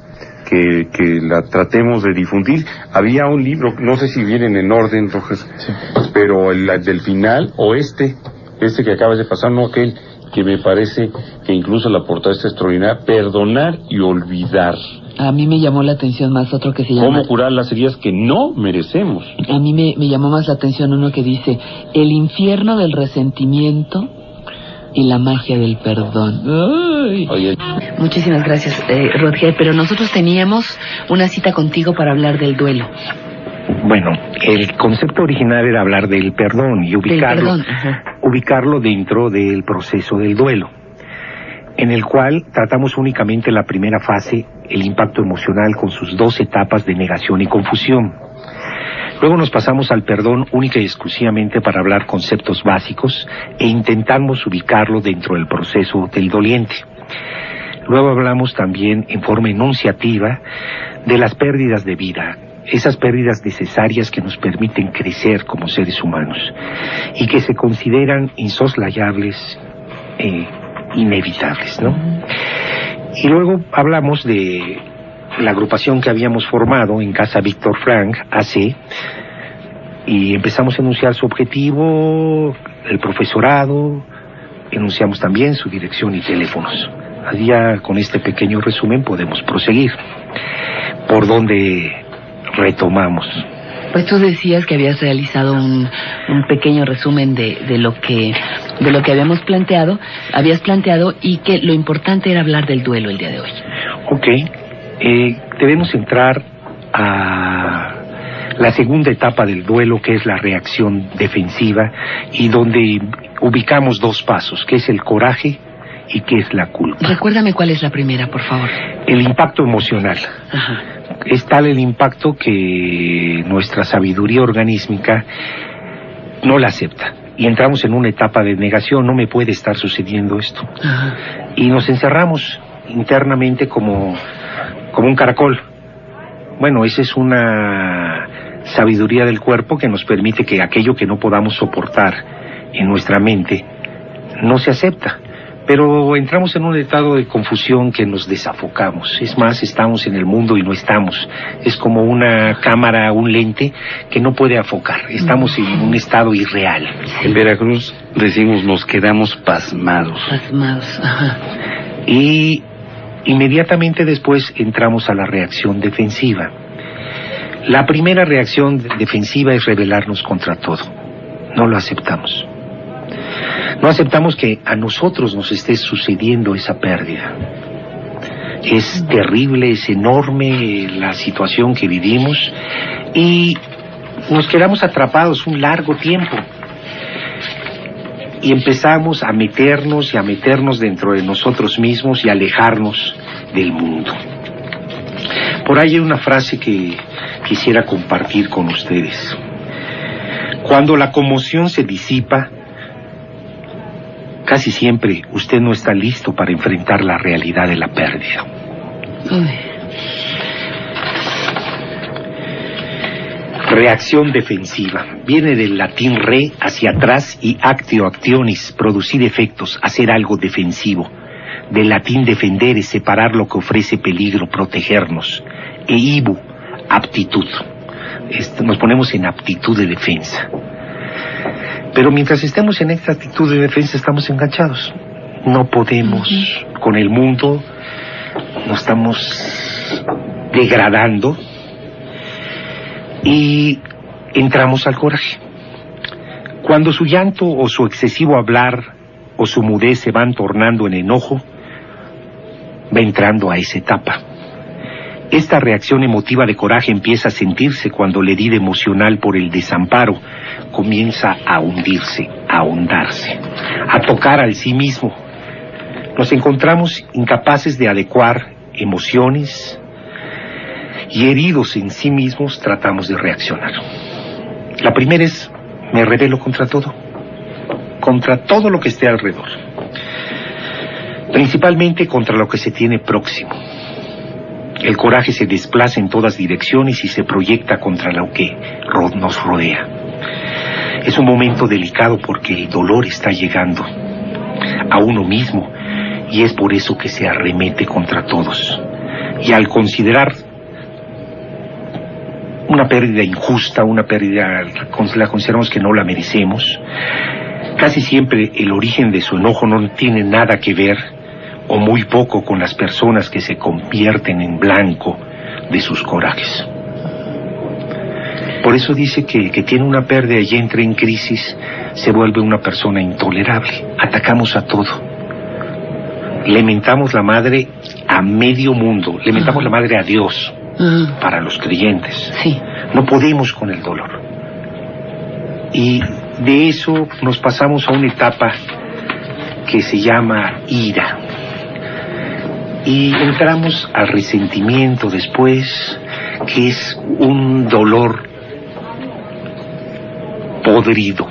que la tratemos de difundir. Había un libro, no sé si vienen en orden, Roger, sí, pero el del final, o este que acabas de pasar, no aquel, que me parece que incluso la portada está extraordinaria, Perdonar y Olvidar. A mí me llamó la atención más otro que se llama... ¿Cómo curar las heridas que no merecemos? A mí me llamó más la atención uno que dice, el infierno del resentimiento y la magia del perdón. ¡Ay! Oye. Muchísimas gracias, Roger, pero nosotros teníamos una cita contigo para hablar del duelo. Bueno, el concepto original era hablar del perdón y ubicarlo dentro del proceso del duelo, en el cual tratamos únicamente la primera fase, el impacto emocional con sus 2 etapas de negación y confusión. Luego nos pasamos al perdón única y exclusivamente para hablar conceptos básicos e intentamos ubicarlo dentro del proceso del doliente. Luego hablamos también en forma enunciativa de las pérdidas de vida, esas pérdidas necesarias que nos permiten crecer como seres humanos y que se consideran insoslayables e inevitables, ¿no? Y luego hablamos de la agrupación que habíamos formado en Casa Víctor Frank, AC, y empezamos a enunciar su objetivo, el profesorado, enunciamos también su dirección y teléfonos. Ya con este pequeño resumen podemos proseguir. ¿Por dónde retomamos? Pues tú decías que habías realizado un pequeño resumen de lo que habías planteado y que lo importante era hablar del duelo el día de hoy. Ok, debemos entrar a la segunda etapa del duelo, que es la reacción defensiva, y donde ubicamos 2 pasos, que es el coraje y que es la culpa. Recuérdame cuál es la primera, por favor. El impacto emocional. Ajá. Es tal el impacto que nuestra sabiduría organísmica no la acepta. Y entramos en una etapa de negación, no me puede estar sucediendo esto. Ajá. Y nos encerramos internamente como un caracol. Bueno, esa es una sabiduría del cuerpo que nos permite que aquello que no podamos soportar en nuestra mente no se acepta. Pero entramos en un estado de confusión que nos desafocamos. Es más, estamos en el mundo y no estamos. Es como una cámara, un lente que no puede afocar. Estamos en un estado irreal. En Veracruz decimos nos quedamos pasmados. Pasmados, ajá. Y inmediatamente después entramos a la reacción defensiva. La primera reacción defensiva es rebelarnos contra todo. No lo aceptamos. No aceptamos que a nosotros nos esté sucediendo esa pérdida. Es terrible, es enorme la situación que vivimos y nos quedamos atrapados un largo tiempo. Y empezamos a meternos dentro de nosotros mismos y a alejarnos del mundo. Por ahí hay una frase que quisiera compartir con ustedes. Cuando la conmoción se disipa, casi siempre usted no está listo para enfrentar la realidad de la pérdida. Reacción defensiva. Viene del latín re, hacia atrás, y actio, actionis, producir efectos, hacer algo defensivo. Del latín defender, separar lo que ofrece peligro, protegernos. E ibu, aptitud. Nos ponemos en aptitud de defensa. Pero mientras estemos en esta actitud de defensa, estamos enganchados. No podemos con el mundo, nos estamos degradando. Y entramos al coraje. Cuando su llanto o su excesivo hablar o su mudez se van tornando en enojo, va entrando a esa etapa. Esta reacción emotiva de coraje empieza a sentirse cuando la herida emocional por el desamparo comienza a hundirse, a ahondarse, a tocar al sí mismo. Nos encontramos incapaces de adecuar emociones y heridos en sí mismos tratamos de reaccionar. La primera es, me rebelo contra todo lo que esté alrededor, principalmente contra lo que se tiene próximo. El coraje se desplaza en todas direcciones y se proyecta contra lo que nos rodea. Es un momento delicado porque el dolor está llegando a uno mismo y es por eso que se arremete contra todos. Y al considerar una pérdida injusta, una pérdida, la consideramos que no la merecemos, casi siempre el origen de su enojo no tiene nada que ver o muy poco con las personas que se convierten en blanco de sus corajes. Por eso dice que tiene una pérdida y entra en crisis, se vuelve una persona intolerable. Atacamos a todo. Le mentamos la madre a medio mundo, le mentamos la madre a Dios, para los creyentes. Sí. No podemos con el dolor. Y de eso nos pasamos a una etapa que se llama ira. Y entramos al resentimiento después, que es un dolor podrido,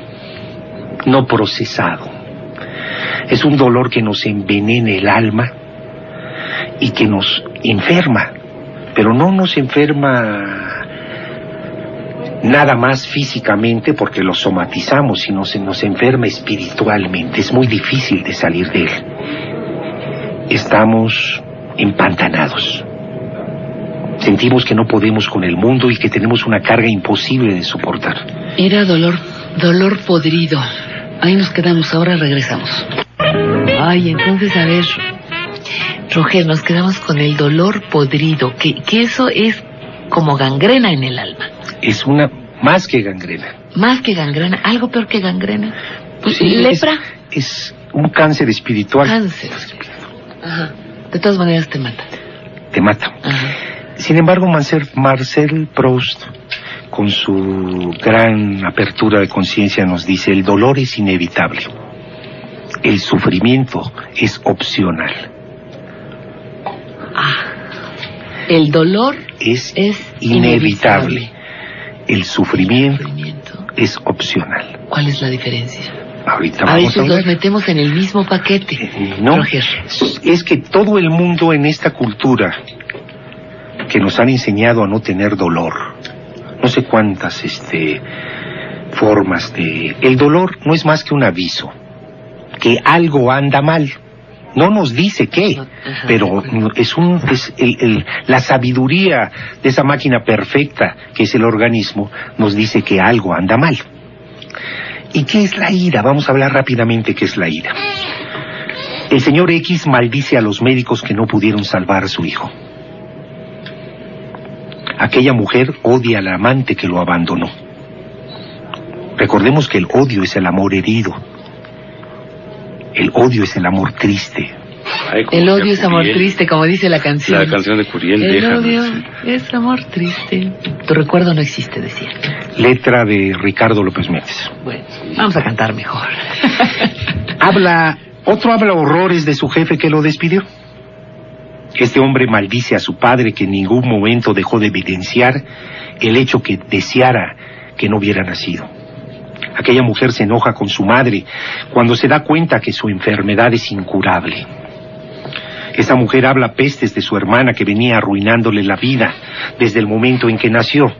no procesado. Es un dolor que nos envenena el alma y que nos enferma, pero no nos enferma nada más físicamente porque lo somatizamos, sino se nos enferma espiritualmente. Es muy difícil de salir de él. Estamos empantanados. Sentimos que no podemos con el mundo y que tenemos una carga imposible de soportar. Era dolor podrido. Ahí nos quedamos, ahora regresamos. Ay, entonces, a ver, Roger, nos quedamos con el dolor podrido, que eso es como gangrena en el alma. Es una, más que gangrena. Más que gangrena, algo peor que gangrena. Sí, ¿Lepra? Es un cáncer espiritual. Cáncer. Ajá. De todas maneras te mata. Te mata. Ajá. Sin embargo, Marcel Proust, con su gran apertura de conciencia, nos dice: el dolor es inevitable. El sufrimiento es opcional. El dolor es inevitable. El sufrimiento es opcional. ¿Cuál es la diferencia? Ahorita A vamos veces a ver. los metemos en el mismo paquete. No, Roger. es que todo el mundo en esta cultura que nos han enseñado a no tener dolor, no sé cuántas formas de... El dolor no es más que un aviso, que algo anda mal. No nos dice qué, Ajá, pero es la sabiduría de esa máquina perfecta que es el organismo, nos dice que algo anda mal. ¿Y qué es la ira? Vamos a hablar rápidamente qué es la ira. El señor X maldice a los médicos que no pudieron salvar a su hijo. Aquella mujer odia al amante que lo abandonó. Recordemos que el odio es el amor herido. El odio es el amor triste. Ay, El odio es amor triste, como dice la canción. La canción de Curiel, El déjanos. odio es amor triste. Tu recuerdo no existe, decía. Letra de Ricardo López Méndez. Bueno, vamos a cantar mejor. Otro habla horrores de su jefe que lo despidió. Este hombre maldice a su padre, que en ningún momento dejó de evidenciar el hecho que deseara que no hubiera nacido. Aquella mujer se enoja con su madre cuando se da cuenta que su enfermedad es incurable. Esta mujer habla pestes de su hermana que venía arruinándole la vida desde el momento en que nació.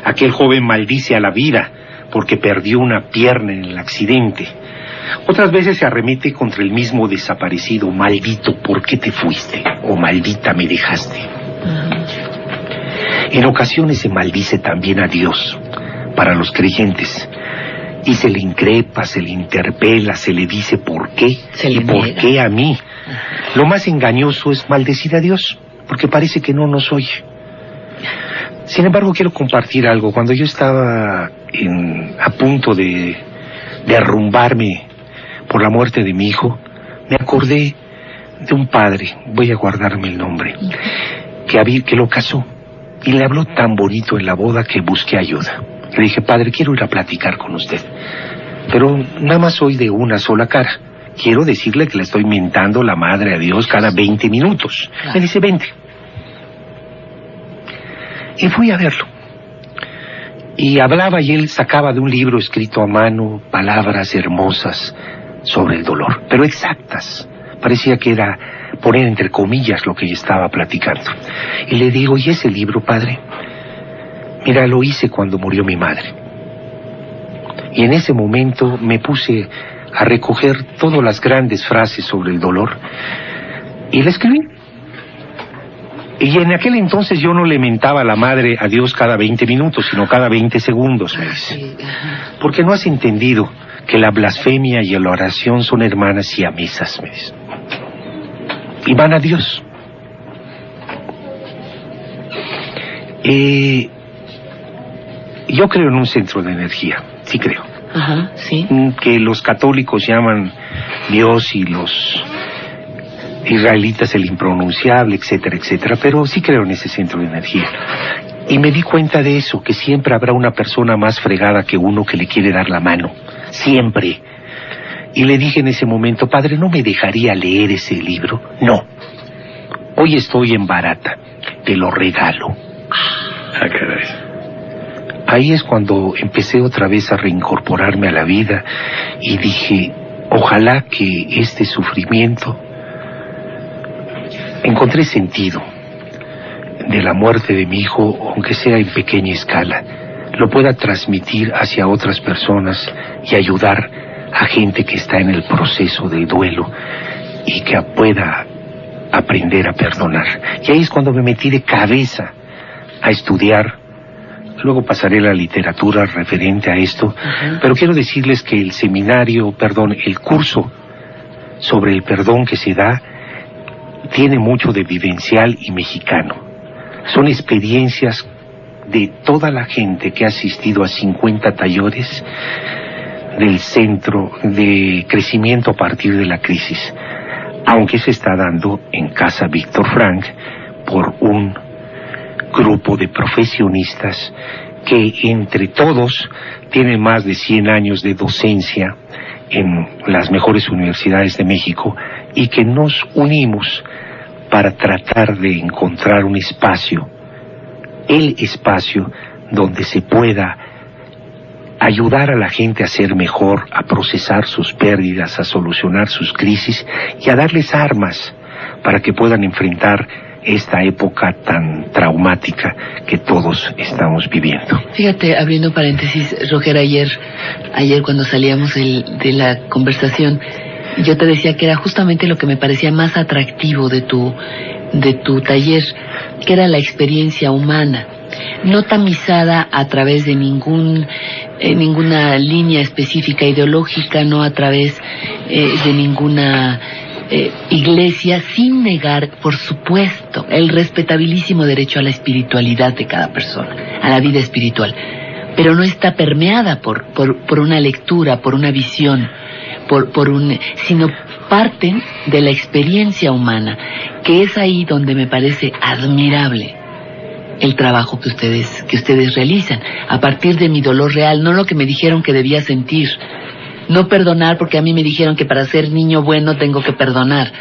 Aquel joven maldice a la vida porque perdió una pierna en el accidente. Otras veces se arremete contra el mismo desaparecido: maldito, ¿por qué te fuiste? O maldita, me dejaste. En ocasiones se maldice también a Dios para los creyentes, y se le increpa, se le interpela, se le dice ¿por qué? ¿Y por qué a mí? Lo más engañoso es maldecir a Dios, porque parece que no nos oye. Sin embargo, quiero compartir algo. Cuando yo estaba a punto de derrumbarme por la muerte de mi hijo, me acordé de un padre, voy a guardarme el nombre, que lo casó y le habló tan bonito en la boda que busqué ayuda. Le dije, padre, quiero ir a platicar con usted, pero nada más soy de una sola cara. Quiero decirle que le estoy mentando la madre a Dios cada 20 minutos. Me dice, 20. Y fui a verlo. Y hablaba y él sacaba de un libro escrito a mano palabras hermosas sobre el dolor, pero exactas. Parecía que era poner entre comillas lo que ella estaba platicando. Y le digo, ¿y ese libro, padre? Mira, lo hice cuando murió mi madre. Y en ese momento me puse a recoger todas las grandes frases sobre el dolor y la escribí. Y en aquel entonces yo no le mentaba a la madre a Dios cada 20 minutos, sino cada 20 segundos, me dice. Porque no has entendido que la blasfemia y la oración son hermanas siamesas, me dice. Y van a Dios. Yo creo en un centro de energía, sí creo. Ajá, sí. Que los católicos llaman Dios y los israelitas el impronunciable, etcétera, etcétera, pero sí creo en ese centro de energía. Y me di cuenta de eso, que siempre habrá una persona más fregada que uno que le quiere dar la mano, siempre. Y le dije en ese momento, padre, ¿no me dejaría leer ese libro? No, hoy estoy en barata, te lo regalo. Ah, caray. Ahí es cuando empecé otra vez a reincorporarme a la vida y dije, ojalá que este sufrimiento, encontré sentido de la muerte de mi hijo, aunque sea en pequeña escala, lo pueda transmitir hacia otras personas y ayudar a gente que está en el proceso del duelo y que pueda aprender a perdonar. Y ahí es cuando me metí de cabeza a estudiar. Luego pasaré la literatura referente a esto, pero quiero decirles que el curso sobre el perdón que se da, tiene mucho de vivencial y mexicano. Son experiencias de toda la gente que ha asistido a 50 talleres del Centro de Crecimiento a partir de la crisis, aunque se está dando en Casa Víctor Frank por un grupo de profesionistas que entre todos tienen más de 100 años de docencia en las mejores universidades de México y que nos unimos para tratar de encontrar un espacio, el espacio donde se pueda ayudar a la gente a ser mejor, a procesar sus pérdidas, a solucionar sus crisis y a darles armas para que puedan enfrentar esta época tan traumática que todos estamos viviendo. Fíjate, abriendo paréntesis, Roger, ayer cuando salíamos de la conversación, yo te decía que era justamente lo que me parecía más atractivo de tu taller, que era la experiencia humana, no tamizada a través de ninguna línea específica ideológica, no a través de ninguna iglesia, sin negar, por supuesto, el respetabilísimo derecho a la espiritualidad de cada persona, a la vida espiritual, pero no está permeada por una lectura, por una visión, sino parten de la experiencia humana, que es ahí donde me parece admirable el trabajo que ustedes realizan, a partir de mi dolor real, no lo que me dijeron que debía sentir. No perdonar porque a mí me dijeron que para ser niño bueno tengo que perdonar.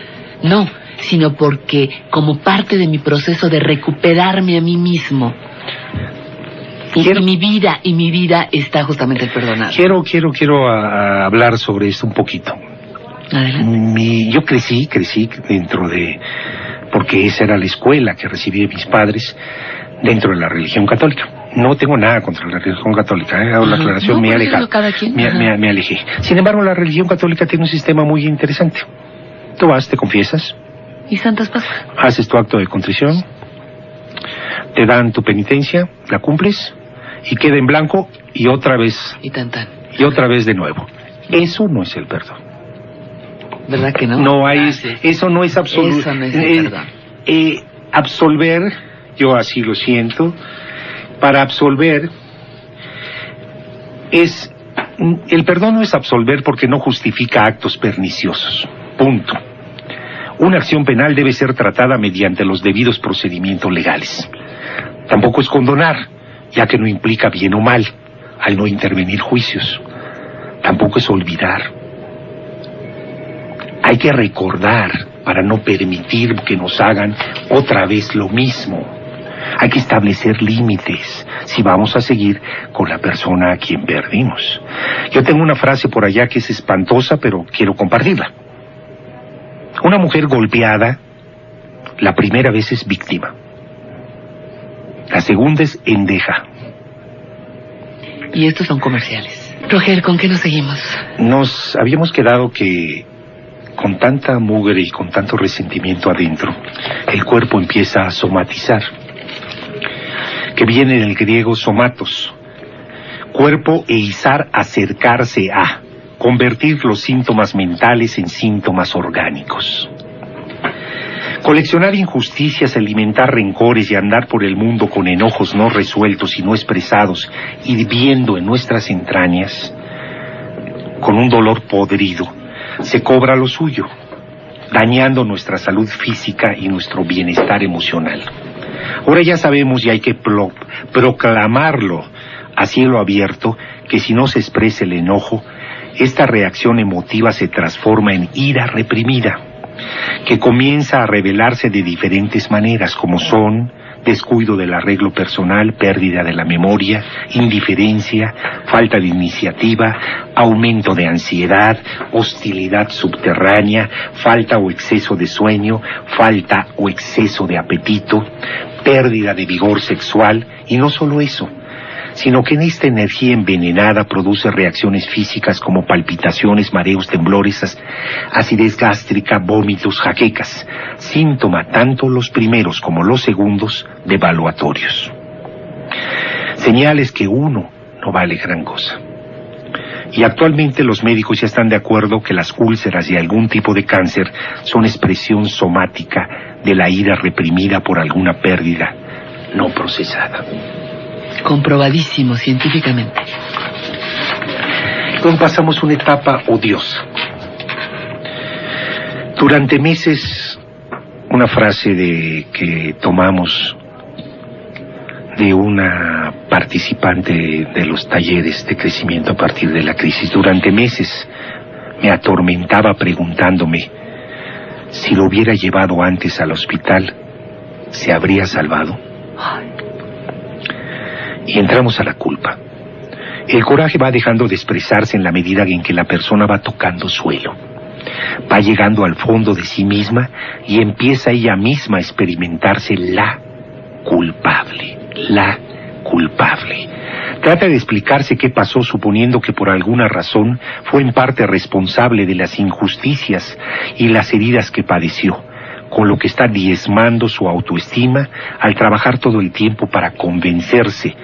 No, sino porque como parte de mi proceso de recuperarme a mí mismo. Y mi vida está justamente el perdonar. Quiero hablar sobre esto un poquito. Adelante. Yo crecí dentro de, porque esa era la escuela que recibí de mis padres, dentro de la religión católica. No tengo nada contra la religión católica, hago la aclaración, me he alejado, me alejé. Sin embargo, la religión católica tiene un sistema muy interesante. Tú vas, te confiesas. ¿Y Santas Pascuas? Haces tu acto de contrición, te dan tu penitencia, la cumples, y queda en blanco, y otra vez. Y tan. Y otra vez de nuevo. Eso no es el perdón. ¿Verdad que no? No hay, eso no es absoluto. Eso no es el perdón. Absolver, yo así lo siento, Para absolver el perdón no es absolver porque no justifica actos perniciosos. Punto. Una acción penal debe ser tratada mediante los debidos procedimientos legales. Tampoco es condonar, ya que no implica bien o mal, al no intervenir juicios. Tampoco es olvidar. Hay que recordar para no permitir que nos hagan otra vez lo mismo. Hay que establecer límites si vamos a seguir con la persona a quien perdimos. Yo tengo una frase por allá que es espantosa, pero quiero compartirla. Una mujer golpeada, la primera vez es víctima. La segunda es endeja. Y estos son comerciales. Roger, ¿con qué nos seguimos? Nos habíamos quedado que con tanta mugre y con tanto resentimiento adentro, el cuerpo empieza a somatizar, que viene del griego somatos, cuerpo, e izar, acercarse a, convertir los síntomas mentales en síntomas orgánicos. Coleccionar injusticias, alimentar rencores y andar por el mundo con enojos no resueltos y no expresados, hirviendo en nuestras entrañas, con un dolor podrido, se cobra lo suyo, dañando nuestra salud física y nuestro bienestar emocional. Ahora ya sabemos y hay que proclamarlo a cielo abierto que si no se expresa el enojo, esta reacción emotiva se transforma en ira reprimida, que comienza a revelarse de diferentes maneras, como son descuido del arreglo personal, pérdida de la memoria, indiferencia, falta de iniciativa, aumento de ansiedad, hostilidad subterránea, falta o exceso de sueño, falta o exceso de apetito, pérdida de vigor sexual, y no solo eso, sino que en esta energía envenenada produce reacciones físicas como palpitaciones, mareos, temblores, acidez gástrica, vómitos, jaquecas, síntoma tanto los primeros como los segundos de evaluatorios. Señales que uno no vale gran cosa. Y actualmente los médicos ya están de acuerdo que las úlceras y algún tipo de cáncer son expresión somática de la ira reprimida por alguna pérdida no procesada. Comprobadísimo científicamente. Entonces pasamos una etapa odiosa. Durante meses, una frase que tomamos de una participante de los talleres de crecimiento a partir de la crisis. Durante meses me atormentaba preguntándome si lo hubiera llevado antes al hospital, ¿se habría salvado? Y entramos a la culpa. El coraje va dejando de expresarse en la medida en que la persona va tocando suelo. Va llegando al fondo de sí misma y empieza ella misma a experimentarse la culpable. La culpable. Trata de explicarse qué pasó, suponiendo que por alguna razón fue en parte responsable de las injusticias y las heridas que padeció, con lo que está diezmando su autoestima al trabajar todo el tiempo para convencerse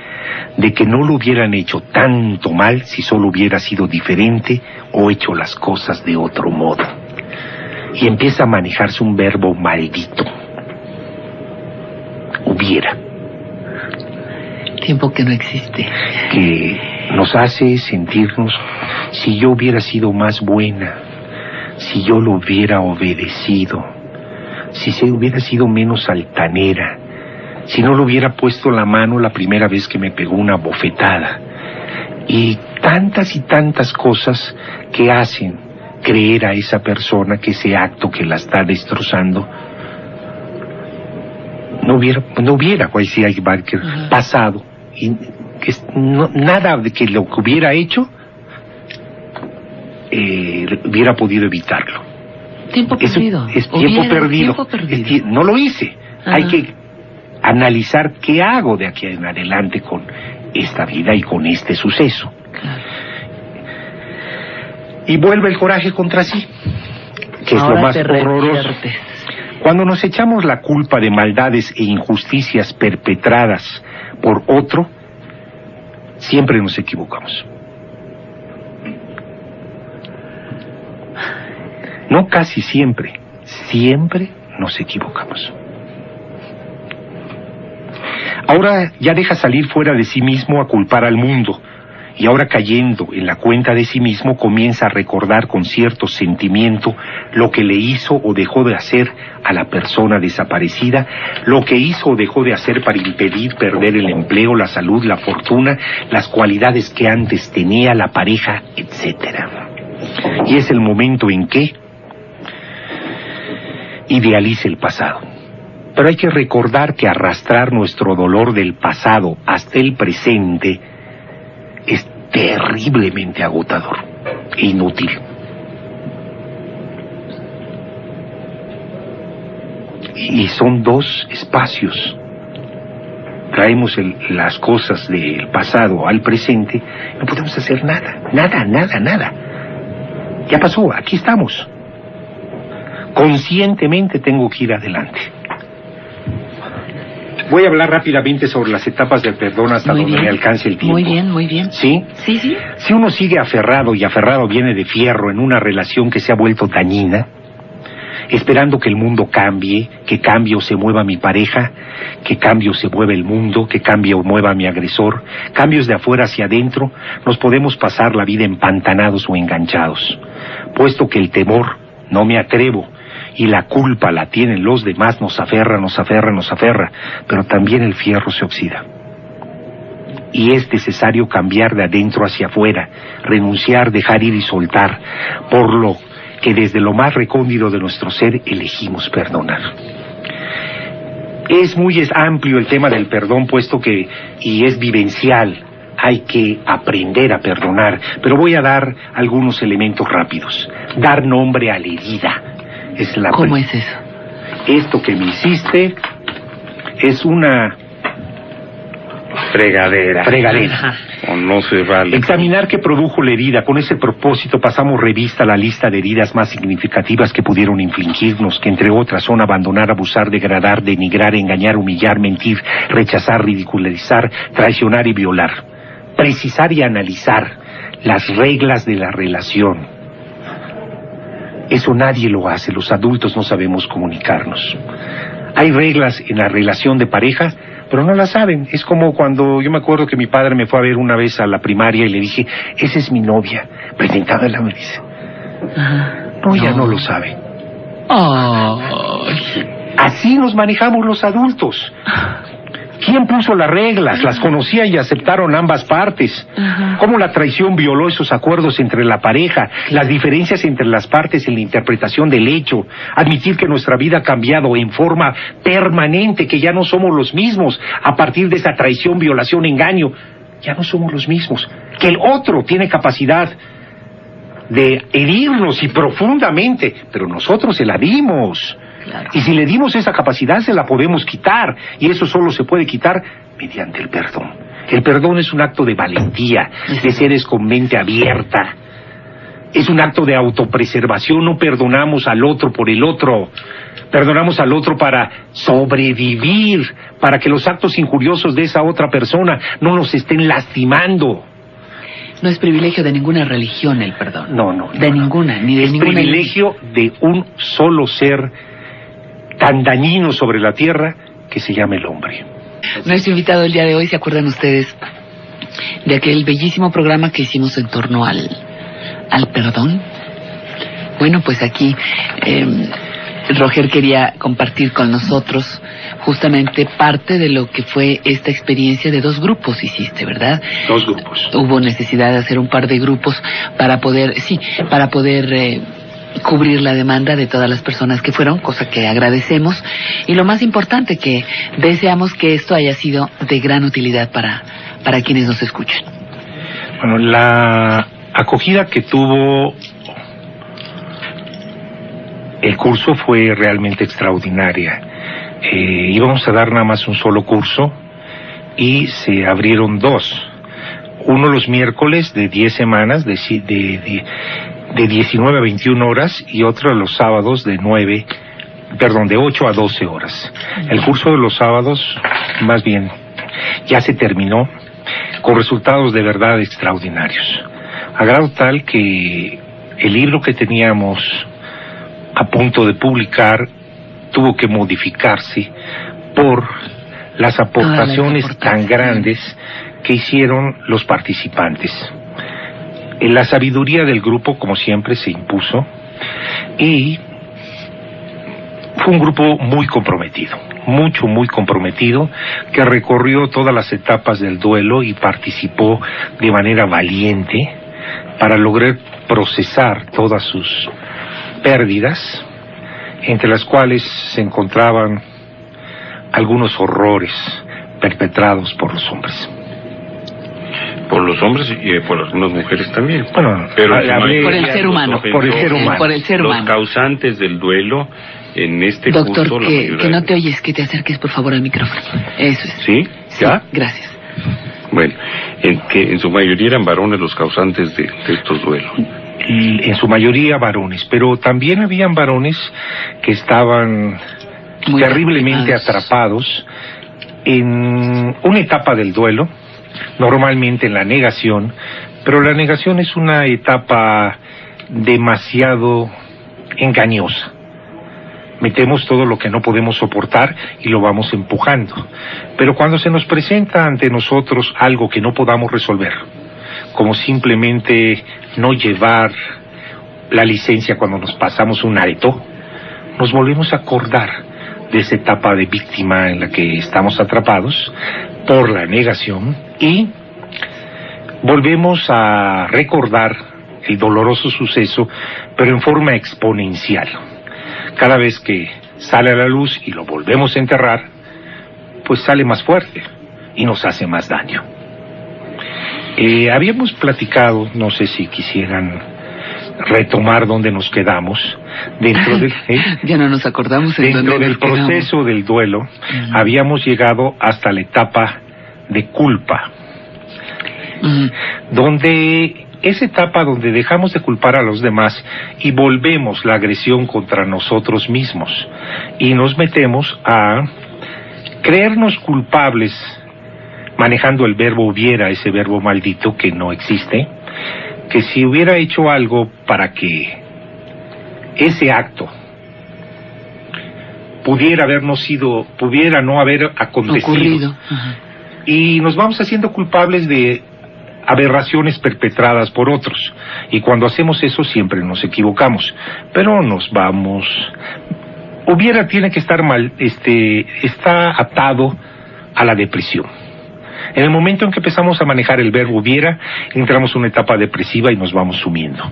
de que no lo hubieran hecho tanto mal si solo hubiera sido diferente o hecho las cosas de otro modo. Y empieza a manejarse un verbo maldito. Hubiera. Tiempo que no existe. Que nos hace sentirnos, si yo hubiera sido más buena, si yo lo hubiera obedecido, si se hubiera sido menos altanera, si no le hubiera puesto la mano la primera vez que me pegó una bofetada. Y tantas cosas que hacen creer a esa persona que ese acto que la está destrozando no hubiera pasado, y que nada de que lo que hubiera hecho hubiera podido evitarlo. Tiempo perdido. Es tiempo perdido. No lo hice. Ajá. Hay que analizar qué hago de aquí en adelante con esta vida y con este suceso. Claro. Y vuelve el coraje contra sí, que es lo más horroroso. Cuando nos echamos la culpa de maldades e injusticias perpetradas por otro, siempre nos equivocamos. No casi siempre, siempre nos equivocamos. Ahora ya deja salir fuera de sí mismo a culpar al mundo. Y ahora cayendo en la cuenta de sí mismo comienza a recordar con cierto sentimiento lo que le hizo o dejó de hacer a la persona desaparecida, lo que hizo o dejó de hacer para impedir perder el empleo, la salud, la fortuna, las cualidades que antes tenía, la pareja, etcétera. Y es el momento en que idealiza el pasado. Pero hay que recordar que arrastrar nuestro dolor del pasado hasta el presente es terriblemente agotador e inútil. Y son dos espacios. Traemos las cosas del pasado al presente, no podemos hacer nada. Ya pasó, aquí estamos. Conscientemente tengo que ir adelante. Voy a hablar rápidamente sobre las etapas del perdón hasta donde me alcance el tiempo. Muy bien. ¿Sí? Sí. Si uno sigue aferrado, y aferrado viene de fierro, en una relación que se ha vuelto dañina, esperando que el mundo cambie, que cambie o se mueva mi pareja, que cambie o se mueva el mundo, que cambie o mueva mi agresor, cambios de afuera hacia adentro, nos podemos pasar la vida empantanados o enganchados. Puesto que el temor, no me atrevo, y la culpa la tienen los demás, nos aferra, pero también el fierro se oxida. Y es necesario cambiar de adentro hacia afuera, renunciar, dejar ir y soltar, por lo que desde lo más recóndito de nuestro ser elegimos perdonar. Es muy amplio el tema del perdón, puesto que, y es vivencial, hay que aprender a perdonar, pero voy a dar algunos elementos rápidos. Dar nombre a la herida. ¿Cómo es eso? Esto que me hiciste es una fregadera. O no se vale. Examinar qué produjo la herida. Con ese propósito pasamos revista a la lista de heridas más significativas que pudieron infligirnos, que entre otras son abandonar, abusar, degradar, denigrar, engañar, humillar, mentir, rechazar, ridicularizar, traicionar y violar. Precisar y analizar las reglas de la relación. Eso nadie lo hace, los adultos no sabemos comunicarnos. Hay reglas en la relación de pareja, pero no las saben. Es como cuando yo me acuerdo que mi padre me fue a ver una vez a la primaria y le dije, esa es mi novia, presentámela, me dice. No, ella no lo sabe. Así nos manejamos los adultos. ¿Quién puso las reglas? Las conocía y aceptaron ambas partes. ¿Cómo la traición violó esos acuerdos entre la pareja? Las diferencias entre las partes en la interpretación del hecho. Admitir que nuestra vida ha cambiado en forma permanente, que ya no somos los mismos. A partir de esa traición, violación, engaño, ya no somos los mismos. Que el otro tiene capacidad de herirnos y profundamente, pero nosotros se la dimos. Claro. Y si le dimos esa capacidad, se la podemos quitar. Y eso solo se puede quitar mediante el perdón. El perdón es un acto de valentía, de seres con mente abierta. Es un acto de autopreservación. No perdonamos al otro por el otro. Perdonamos al otro para sobrevivir, para que los actos injuriosos de esa otra persona no nos estén lastimando. No es privilegio de ninguna religión el perdón. No. Ninguna, ni de ninguna. Es privilegio de un solo ser tan dañino sobre la tierra que se llama el hombre. Nuestro invitado el día de hoy, ¿se acuerdan ustedes de aquel bellísimo programa que hicimos en torno al perdón? Bueno, pues aquí Roger quería compartir con nosotros justamente parte de lo que fue esta experiencia de 2 grupos hiciste, ¿verdad? 2 grupos. Hubo necesidad de hacer un par de grupos para poder cubrir la demanda de todas las personas que fueron, cosa que agradecemos, y lo más importante, que deseamos que esto haya sido de gran utilidad para quienes nos escuchan. Bueno, la acogida que tuvo el curso fue realmente extraordinaria. Íbamos a dar nada más un solo curso y se abrieron 2. Uno los miércoles de 10 semanas, de 19 a 21 horas, y otro los sábados de 8 a 12 horas. El curso de los sábados, más bien, ya se terminó con resultados de verdad extraordinarios. A grado tal que el libro que teníamos a punto de publicar tuvo que modificarse por las aportaciones tan grandes que hicieron los participantes. La sabiduría del grupo, como siempre, se impuso y fue un grupo muy comprometido, muy comprometido, que recorrió todas las etapas del duelo y participó de manera valiente para lograr procesar todas sus pérdidas, entre las cuales se encontraban algunos horrores perpetrados por los hombres. Por los hombres y por algunas mujeres también. Bueno, pero por el ser humano. Por el ser humano. Los causantes del duelo, en este Doctor, curso... que no te oyes, que te acerques por favor al micrófono. Eso es. ¿Sí? ¿Ya? Sí, gracias. Bueno, que en su mayoría eran varones los causantes de estos duelos. En su mayoría varones, pero también habían varones que estaban muy terriblemente atrapados en una etapa del duelo, normalmente en la negación, pero la negación es una etapa demasiado engañosa. Metemos todo lo que no podemos soportar y lo vamos empujando. Pero cuando se nos presenta ante nosotros algo que no podamos resolver, como simplemente no llevar la licencia cuando nos pasamos un areto, nos volvemos a acordar de esa etapa de víctima en la que estamos atrapados por la negación y volvemos a recordar el doloroso suceso, pero en forma exponencial. Cada vez que sale a la luz y lo volvemos a enterrar, pues sale más fuerte y nos hace más daño. Habíamos platicado, no sé si quisieran retomar donde nos quedamos, dentro del... Ya no nos acordamos en dentro del proceso del duelo, habíamos llegado hasta la etapa de culpa, donde esa etapa donde dejamos de culpar a los demás y volvemos la agresión contra nosotros mismos y nos metemos a creernos culpables manejando el verbo hubiera, ese verbo maldito que no existe, que si hubiera hecho algo para que ese acto pudiera no haber acontecido, y nos vamos haciendo culpables de aberraciones perpetradas por otros, y cuando hacemos eso siempre nos equivocamos, pero nos vamos... Hubiera tiene que estar mal, está atado a la depresión. En el momento en que empezamos a manejar el verbo hubiera, entramos en una etapa depresiva y nos vamos sumiendo.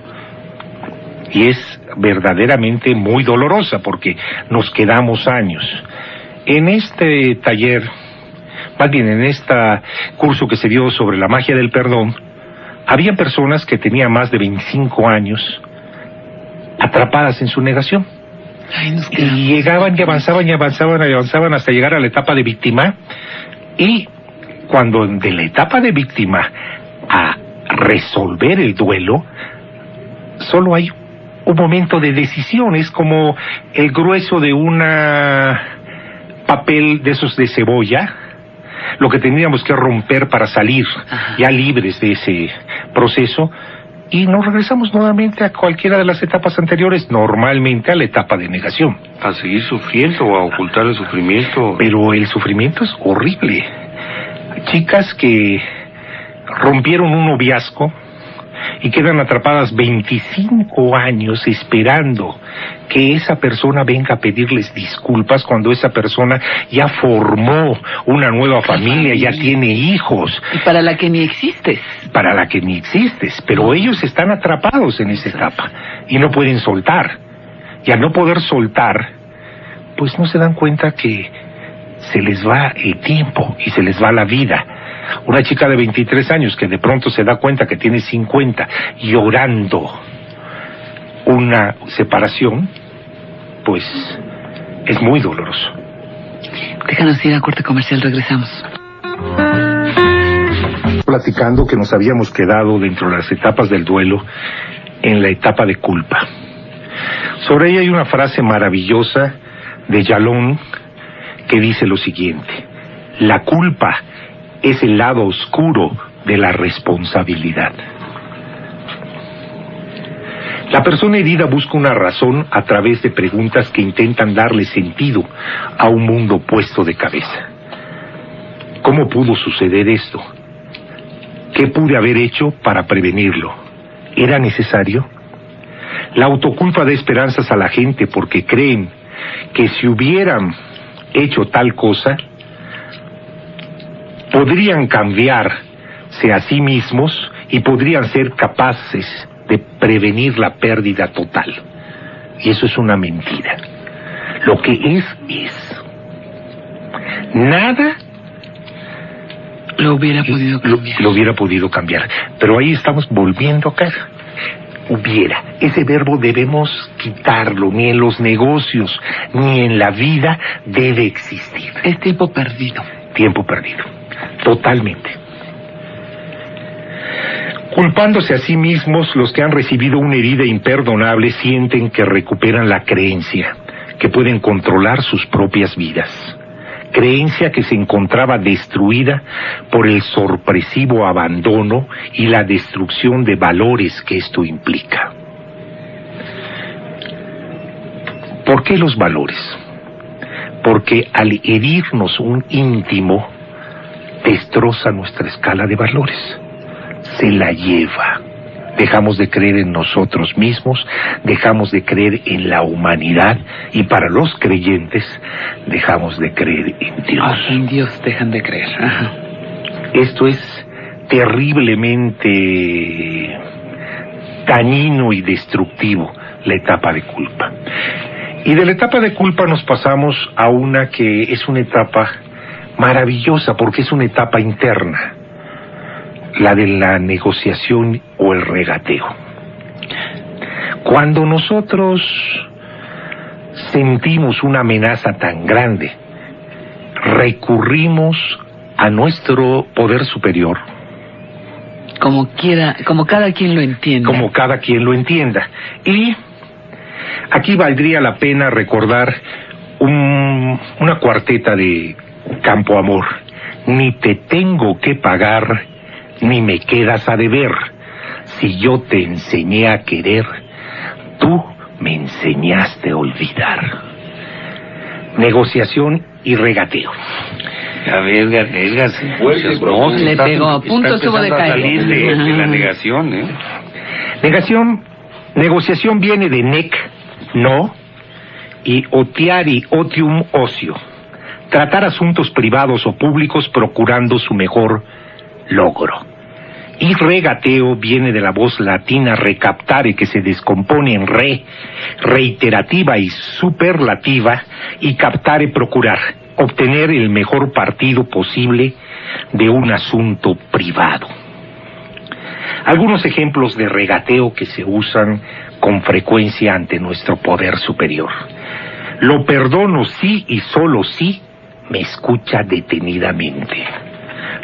Y es verdaderamente muy dolorosa porque nos quedamos años. En este taller, más bien en este curso que se dio sobre la magia del perdón, había personas que tenían más de 25 años atrapadas en su negación. Y llegaban y avanzaban hasta llegar a la etapa de víctima, y cuando de la etapa de víctima a resolver el duelo, solo hay un momento de decisión, es como el grueso de una papel de esos de cebolla, lo que tendríamos que romper para salir ya libres de ese proceso, y nos regresamos nuevamente a cualquiera de las etapas anteriores, normalmente a la etapa de negación. A seguir sufriendo o a ocultar el sufrimiento. Pero el sufrimiento es horrible. Chicas que rompieron un noviazgo y quedan atrapadas 25 años esperando que esa persona venga a pedirles disculpas cuando esa persona ya formó una nueva familia, ya tiene hijos. Y para la que ni existes. Para la que ni existes, pero ellos están atrapados en esa etapa y no pueden soltar. Y al no poder soltar, pues no se dan cuenta que se les va el tiempo y se les va la vida. Una chica de 23 años que de pronto se da cuenta que tiene 50 llorando una separación, pues es muy doloroso. Déjanos ir a corte comercial, regresamos. Platicando que nos habíamos quedado dentro de las etapas del duelo en la etapa de culpa. Sobre ella hay una frase maravillosa de Yalón que dice lo siguiente: la culpa es el lado oscuro de la responsabilidad. La persona herida busca una razón a través de preguntas que intentan darle sentido a un mundo puesto de cabeza. ¿Cómo pudo suceder esto? ¿Qué pude haber hecho para prevenirlo? ¿Era necesario? La autoculpa da esperanzas a la gente porque creen que si hubieran hecho tal cosa, podrían cambiarse a sí mismos y podrían ser capaces de prevenir la pérdida total. Y eso es una mentira. Lo que es. Nada lo hubiera podido cambiar. Lo hubiera podido cambiar. Pero ahí estamos volviendo a caer. Hubiera. Ese verbo debemos quitarlo. Ni en los negocios, ni en la vida debe existir. Es tiempo perdido. Tiempo perdido. Totalmente. Culpándose a sí mismos, los que han recibido una herida imperdonable sienten que recuperan la creencia, que pueden controlar sus propias vidas. Creencia que se encontraba destruida por el sorpresivo abandono y la destrucción de valores que esto implica. ¿Por qué los valores? Porque al herirnos un íntimo, destroza nuestra escala de valores. Se la lleva. Dejamos de creer en nosotros mismos, dejamos de creer en la humanidad y para los creyentes dejamos de creer en Dios. En Dios dejan de creer. Ajá. Esto es terriblemente dañino y destructivo, la etapa de culpa. Y de la etapa de culpa nos pasamos a una que es una etapa maravillosa porque es una etapa interna. La de la negociación o el regateo. Cuando nosotros sentimos una amenaza tan grande, recurrimos a nuestro poder superior. Como cada quien lo entienda. Como cada quien lo entienda. Y aquí valdría la pena recordar una cuarteta de Campo Amor. Ni te tengo que pagar, ni me quedas a deber. Si yo te enseñé a querer, tú me enseñaste a olvidar. Negociación y regateo. A ver, Edgar, no, le pegó, a punto estuvo de caer. De la negación, ¿eh? Negociación viene de nec, no, y otiari, otium, ocio. Tratar asuntos privados o públicos procurando su mejor logro. Y regateo viene de la voz latina recaptare, que se descompone en reiterativa y superlativa, y captare, procurar, obtener el mejor partido posible de un asunto privado. Algunos ejemplos de regateo que se usan con frecuencia ante nuestro poder superior. Lo perdono si y solo si me escucha detenidamente.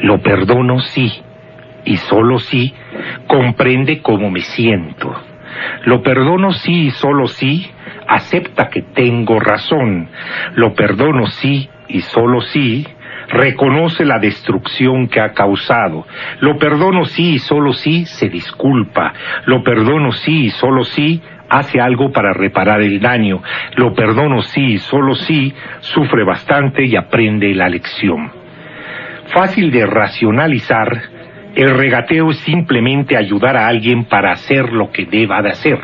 Lo perdono si y solo si comprende cómo me siento. Lo perdono si y solo si acepta que tengo razón. Lo perdono si y solo si reconoce la destrucción que ha causado. Lo perdono si y solo si se disculpa. Lo perdono si y solo si hace algo para reparar el daño. Lo perdono si y solo si sufre bastante y aprende la lección. Fácil de racionalizar. El regateo es simplemente ayudar a alguien para hacer lo que deba de hacer.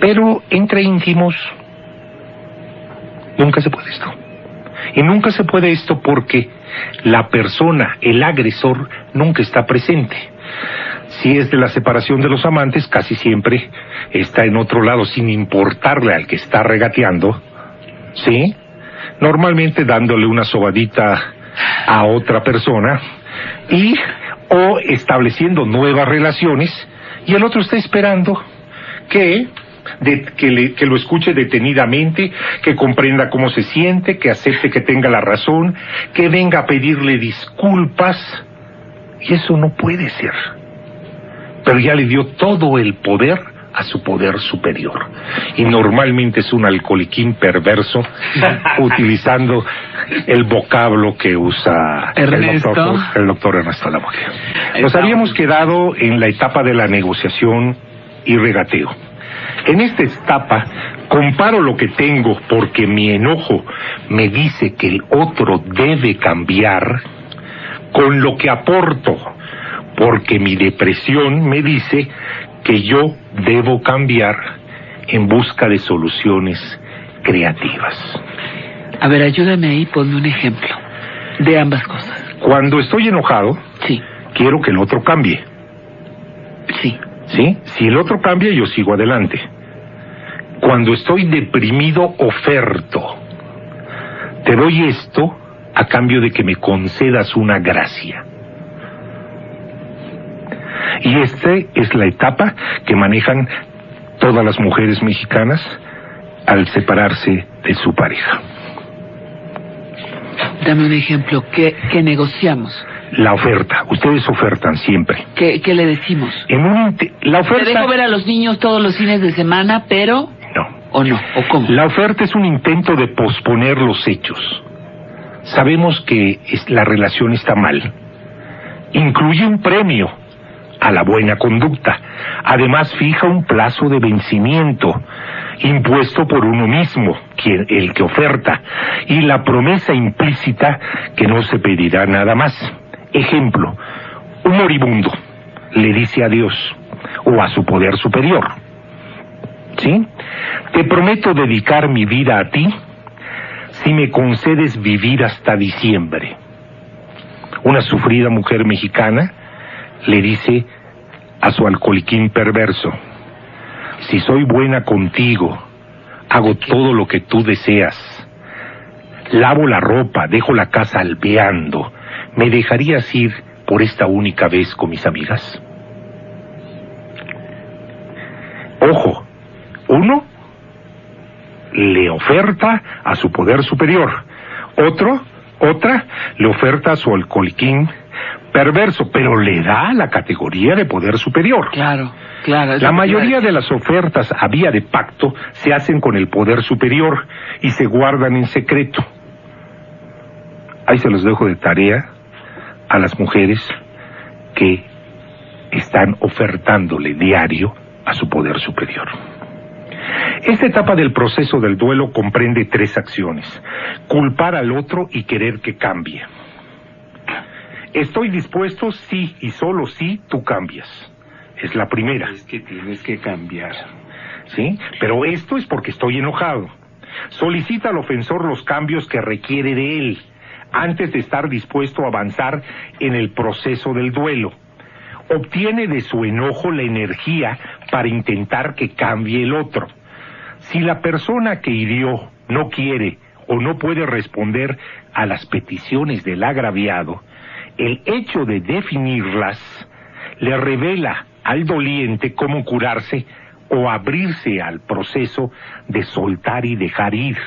Pero entre íntimos, nunca se puede esto. Y nunca se puede esto porque la persona, el agresor, nunca está presente. Si es de la separación de los amantes, casi siempre está en otro lado sin importarle al que está regateando, ¿sí? Normalmente dándole una sobadita a otra persona o estableciendo nuevas relaciones, y el otro está esperando que lo escuche detenidamente, que comprenda cómo se siente, que acepte que tenga la razón, que venga a pedirle disculpas, y eso no puede ser. Pero ya le dio todo el poder a su poder superior. Y normalmente es un alcoholiquín perverso, utilizando el vocablo que usa el doctor Ernesto Lavoe. Nos habíamos quedado en la etapa de la negociación y regateo. En esta etapa comparo lo que tengo porque mi enojo me dice que el otro debe cambiar con lo que aporto, porque mi depresión me dice que yo debo cambiar en busca de soluciones creativas. A ver, ayúdame ahí, ponme un ejemplo de ambas cosas. Cuando estoy enojado, Sí, quiero que el otro cambie. sí. ¿Sí? Si el otro cambia, yo sigo adelante. Cuando estoy deprimido, oferto. Te doy esto a cambio de que me concedas una gracia. Y esta es la etapa que manejan todas las mujeres mexicanas al separarse de su pareja. Dame un ejemplo. ¿Qué negociamos? La oferta. Ustedes ofertan siempre. ¿Qué le decimos? La oferta... Te dejo ver a los niños todos los fines de semana, pero... No. ¿O no? ¿O cómo? La oferta es un intento de posponer los hechos. Sabemos que la relación está mal. Incluye un premio a la buena conducta. Además, fija un plazo de vencimiento impuesto por uno mismo, el que oferta, y la promesa implícita que no se pedirá nada más. Ejemplo, un moribundo le dice a Dios o a su poder superior, ¿sí? Te prometo dedicar mi vida a ti si me concedes vivir hasta diciembre. Una sufrida mujer mexicana le dice a su alcoholiquín perverso: si soy buena contigo, hago todo lo que tú deseas, lavo la ropa, dejo la casa albeando, ¿me dejarías ir por esta única vez con mis amigas? Ojo, uno le oferta a su poder superior, otra le oferta a su alcoholiquín perverso, pero le da la categoría de poder superior. Claro. La mayoría de las ofertas a vía de pacto se hacen con el poder superior y se guardan en secreto. Ahí se los dejo de tarea a las mujeres que están ofertándole diario a su poder superior. Esta etapa del proceso del duelo comprende 3 acciones: culpar al otro y querer que cambie. Estoy dispuesto si y solo si tú cambias. Es la primera. Es que tienes que cambiar. ¿Sí? Pero esto es porque estoy enojado. Solicita al ofensor los cambios que requiere de él antes de estar dispuesto a avanzar en el proceso del duelo. Obtiene de su enojo la energía para intentar que cambie el otro. Si la persona que hirió no quiere o no puede responder a las peticiones del agraviado, el hecho de definirlas le revela al doliente cómo curarse o abrirse al proceso de soltar y dejar ir.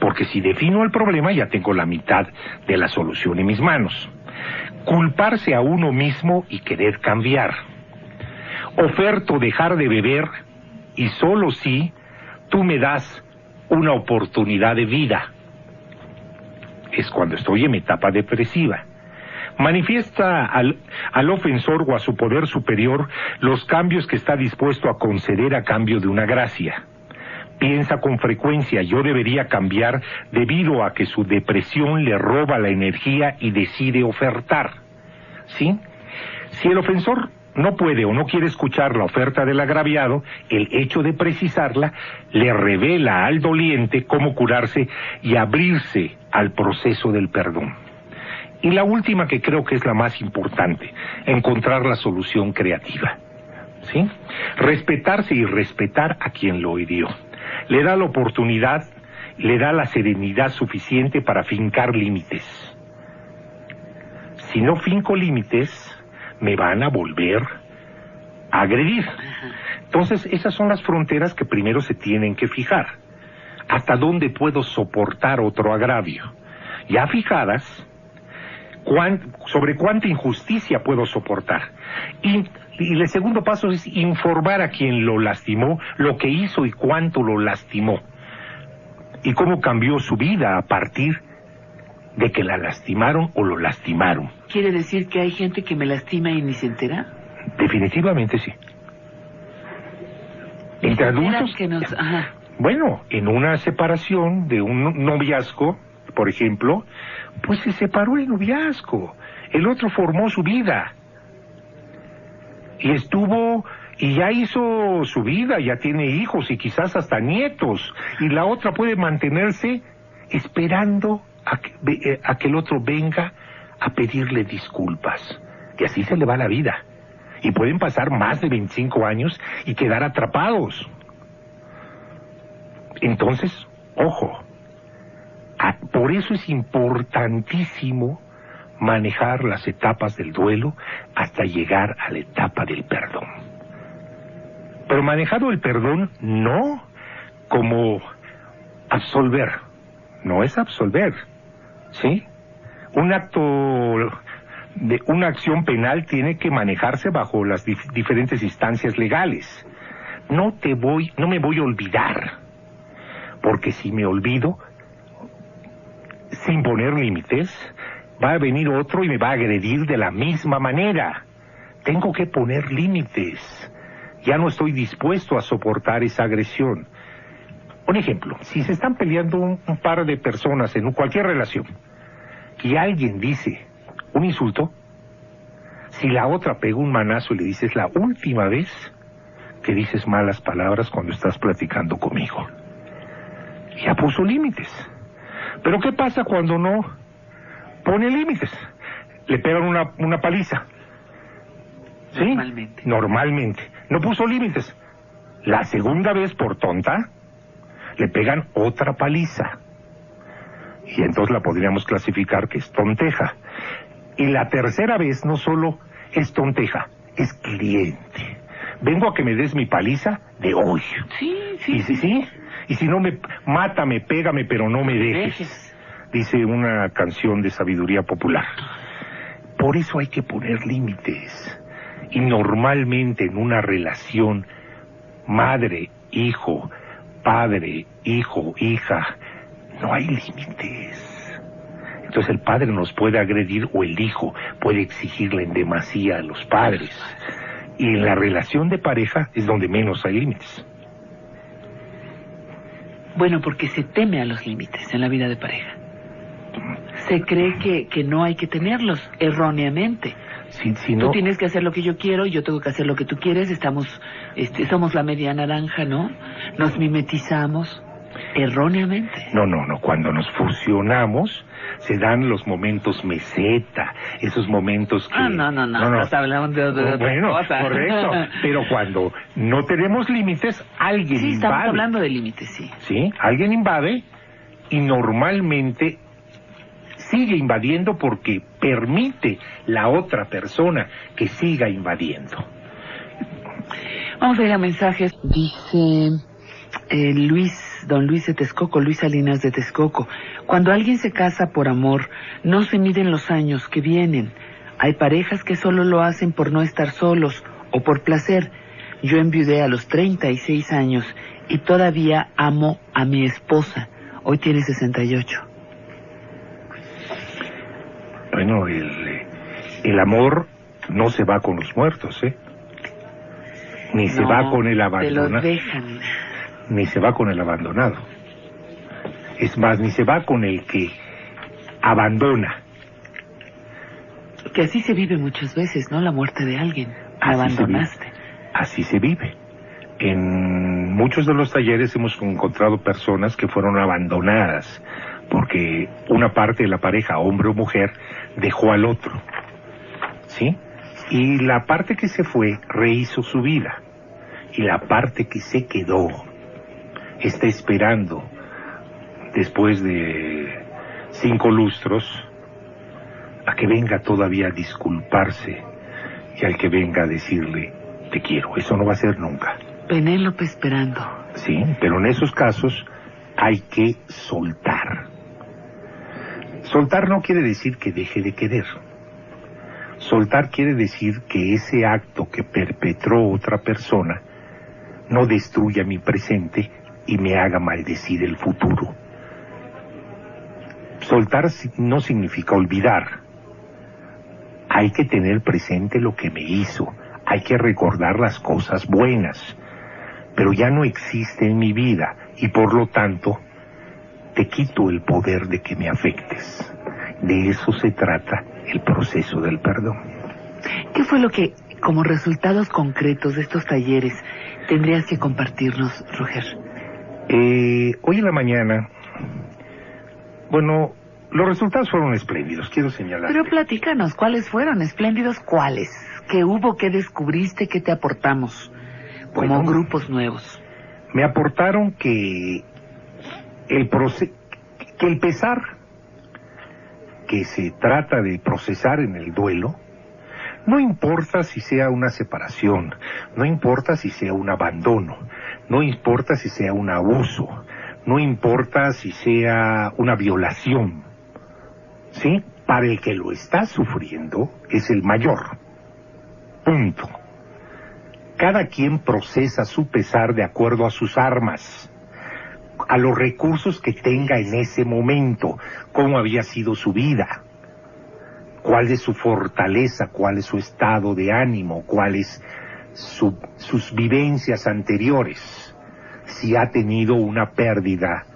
Porque si defino el problema, ya tengo la mitad de la solución en mis manos. Culparse a uno mismo y querer cambiar. Oferto dejar de beber y solo si tú me das una oportunidad de vida. Es cuando estoy en mi etapa depresiva. Manifiesta al ofensor o a su poder superior los cambios que está dispuesto a conceder a cambio de una gracia. Piensa con frecuencia: yo debería cambiar debido a que su depresión le roba la energía, y decide ofertar. ¿Sí? Si el ofensor no puede o no quiere escuchar la oferta del agraviado, el hecho de precisarla le revela al doliente cómo curarse y abrirse al proceso del perdón. Y la última, que creo que es la más importante: encontrar la solución creativa. ¿Sí? Respetarse y respetar a quien lo hirió. Le da la oportunidad, le da la serenidad suficiente para fincar límites. Si no finco límites, me van a volver a agredir. Entonces, esas son las fronteras que primero se tienen que fijar. ¿Hasta dónde puedo soportar otro agravio? Ya fijadas, sobre cuánta injusticia puedo soportar. Y el segundo paso es informar a quien lo lastimó, lo que hizo y cuánto lo lastimó, y cómo cambió su vida a partir de que la lastimaron o lo lastimaron. ¿Quiere decir que hay gente que me lastima y ni se entera? Definitivamente sí. Entre adultos, Ajá. bueno, en una separación de un noviazgo por ejemplo, pues se separó el noviazgo. El otro formó su vida. Y y ya hizo su vida, ya tiene hijos y quizás hasta nietos. Y la otra puede mantenerse esperando a que el otro venga a pedirle disculpas. Y así se le va la vida. Y pueden pasar más de 25 años y quedar atrapados. Entonces, ojo, por eso es importantísimo manejar las etapas del duelo hasta llegar a la etapa del perdón. Pero manejado el perdón no como absolver, no es absolver, ¿sí? Una acción penal tiene que manejarse bajo las diferentes instancias legales. No me voy a olvidar, porque si me olvido, sin poner límites, va a venir otro y me va a agredir de la misma manera. Tengo que poner límites. Ya no estoy dispuesto a soportar esa agresión. Un ejemplo, si se están peleando un par de personas en cualquier relación y alguien dice un insulto, si la otra pega un manazo y le dices la última vez que dices malas palabras cuando estás platicando conmigo, ya puso límites. Pero ¿qué pasa cuando no pone límites? Le pegan una paliza. ¿Sí? Normalmente. No puso límites. La segunda vez, por tonta, le pegan otra paliza. Y entonces la podríamos clasificar que es tonteja. Y la tercera vez no solo es tonteja, es cliente. Vengo a que me des mi paliza de hoy. Sí. Y si no, mátame, pégame, pero no me dejes. Dice una canción de sabiduría popular. Por eso hay que poner límites. Y normalmente en una relación madre-hijo, padre-hijo, hija, no hay límites. Entonces el padre nos puede agredir o el hijo puede exigirle en demasía a los padres. Y en la relación de pareja es donde menos hay límites. Bueno, porque se teme a los límites en la vida de pareja. Se cree que no hay que tenerlos, erróneamente. Si no... Tú tienes que hacer lo que yo quiero, yo tengo que hacer lo que tú quieres, somos la media naranja, ¿no? Nos mimetizamos erróneamente. No, cuando nos fusionamos se dan los momentos meseta, esos momentos que... No, hablamos de otra cosa. Correcto, pero cuando no tenemos límites, alguien invade. Sí, estamos hablando de límites, sí. Sí, alguien invade y normalmente sigue invadiendo porque permite la otra persona que siga invadiendo. Vamos a ir a mensajes. Dice don Luis de Texcoco, Luis Salinas de Texcoco. Cuando alguien se casa por amor, no se miden los años que vienen. Hay parejas que solo lo hacen por no estar solos o por placer. Yo enviudé a los 36 años y todavía amo a mi esposa. Hoy tiene 68. Bueno, el amor no se va con los muertos, ¿eh? Ni se va con el abandonado. Te los dejan. Ni se va con el abandonado. Es más, ni se va con el que abandona. Que así se vive muchas veces, ¿no? La muerte de alguien. Abandonaste. Así se vive. En muchos de los talleres hemos encontrado personas que fueron abandonadas porque una parte de la pareja, hombre o mujer, dejó al otro, ¿sí? Y la parte que se fue rehizo su vida, y la parte que se quedó está esperando, después de 5 lustros, a que venga todavía a disculparse y al que venga a decirle te quiero. Eso no va a ser nunca. Penélope esperando. Sí, pero en esos casos hay que soltar. Soltar no quiere decir que deje de querer. Soltar quiere decir que ese acto que perpetró otra persona no destruya mi presente y me haga maldecir el futuro. Soltar no significa olvidar. Hay que tener presente lo que me hizo. Hay que recordar las cosas buenas. Pero ya no existe en mi vida y por lo tanto te quito el poder de que me afectes. De eso se trata el proceso del perdón. ¿Qué fue lo que, como resultados concretos de estos talleres, tendrías que compartirnos, Roger? Hoy en la mañana, bueno, los resultados fueron espléndidos, quiero señalar. Pero platícanos, ¿cuáles fueron? ¿Espléndidos cuáles? ¿Qué hubo? ¿Qué descubriste? ¿Qué te aportamos? Como grupos nuevos. Me aportaron que el pesar que se trata de procesar en el duelo, no importa si sea una separación, no importa si sea un abandono, no importa si sea un abuso, no importa si sea una violación, ¿sí? Para el que lo está sufriendo es el mayor. Punto. Cada quien procesa su pesar de acuerdo a sus armas, a los recursos que tenga en ese momento, cómo había sido su vida, cuál es su fortaleza, cuál es su estado de ánimo, cuáles sus vivencias anteriores, si ha tenido una pérdida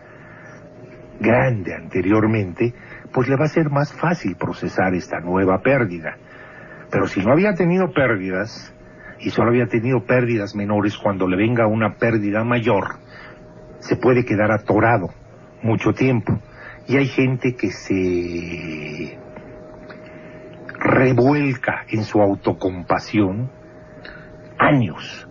grande anteriormente, pues le va a ser más fácil procesar esta nueva pérdida. Pero si no había tenido pérdidas, y solo había tenido pérdidas menores, cuando le venga una pérdida mayor, se puede quedar atorado mucho tiempo. Y hay gente que se revuelca en su autocompasión años,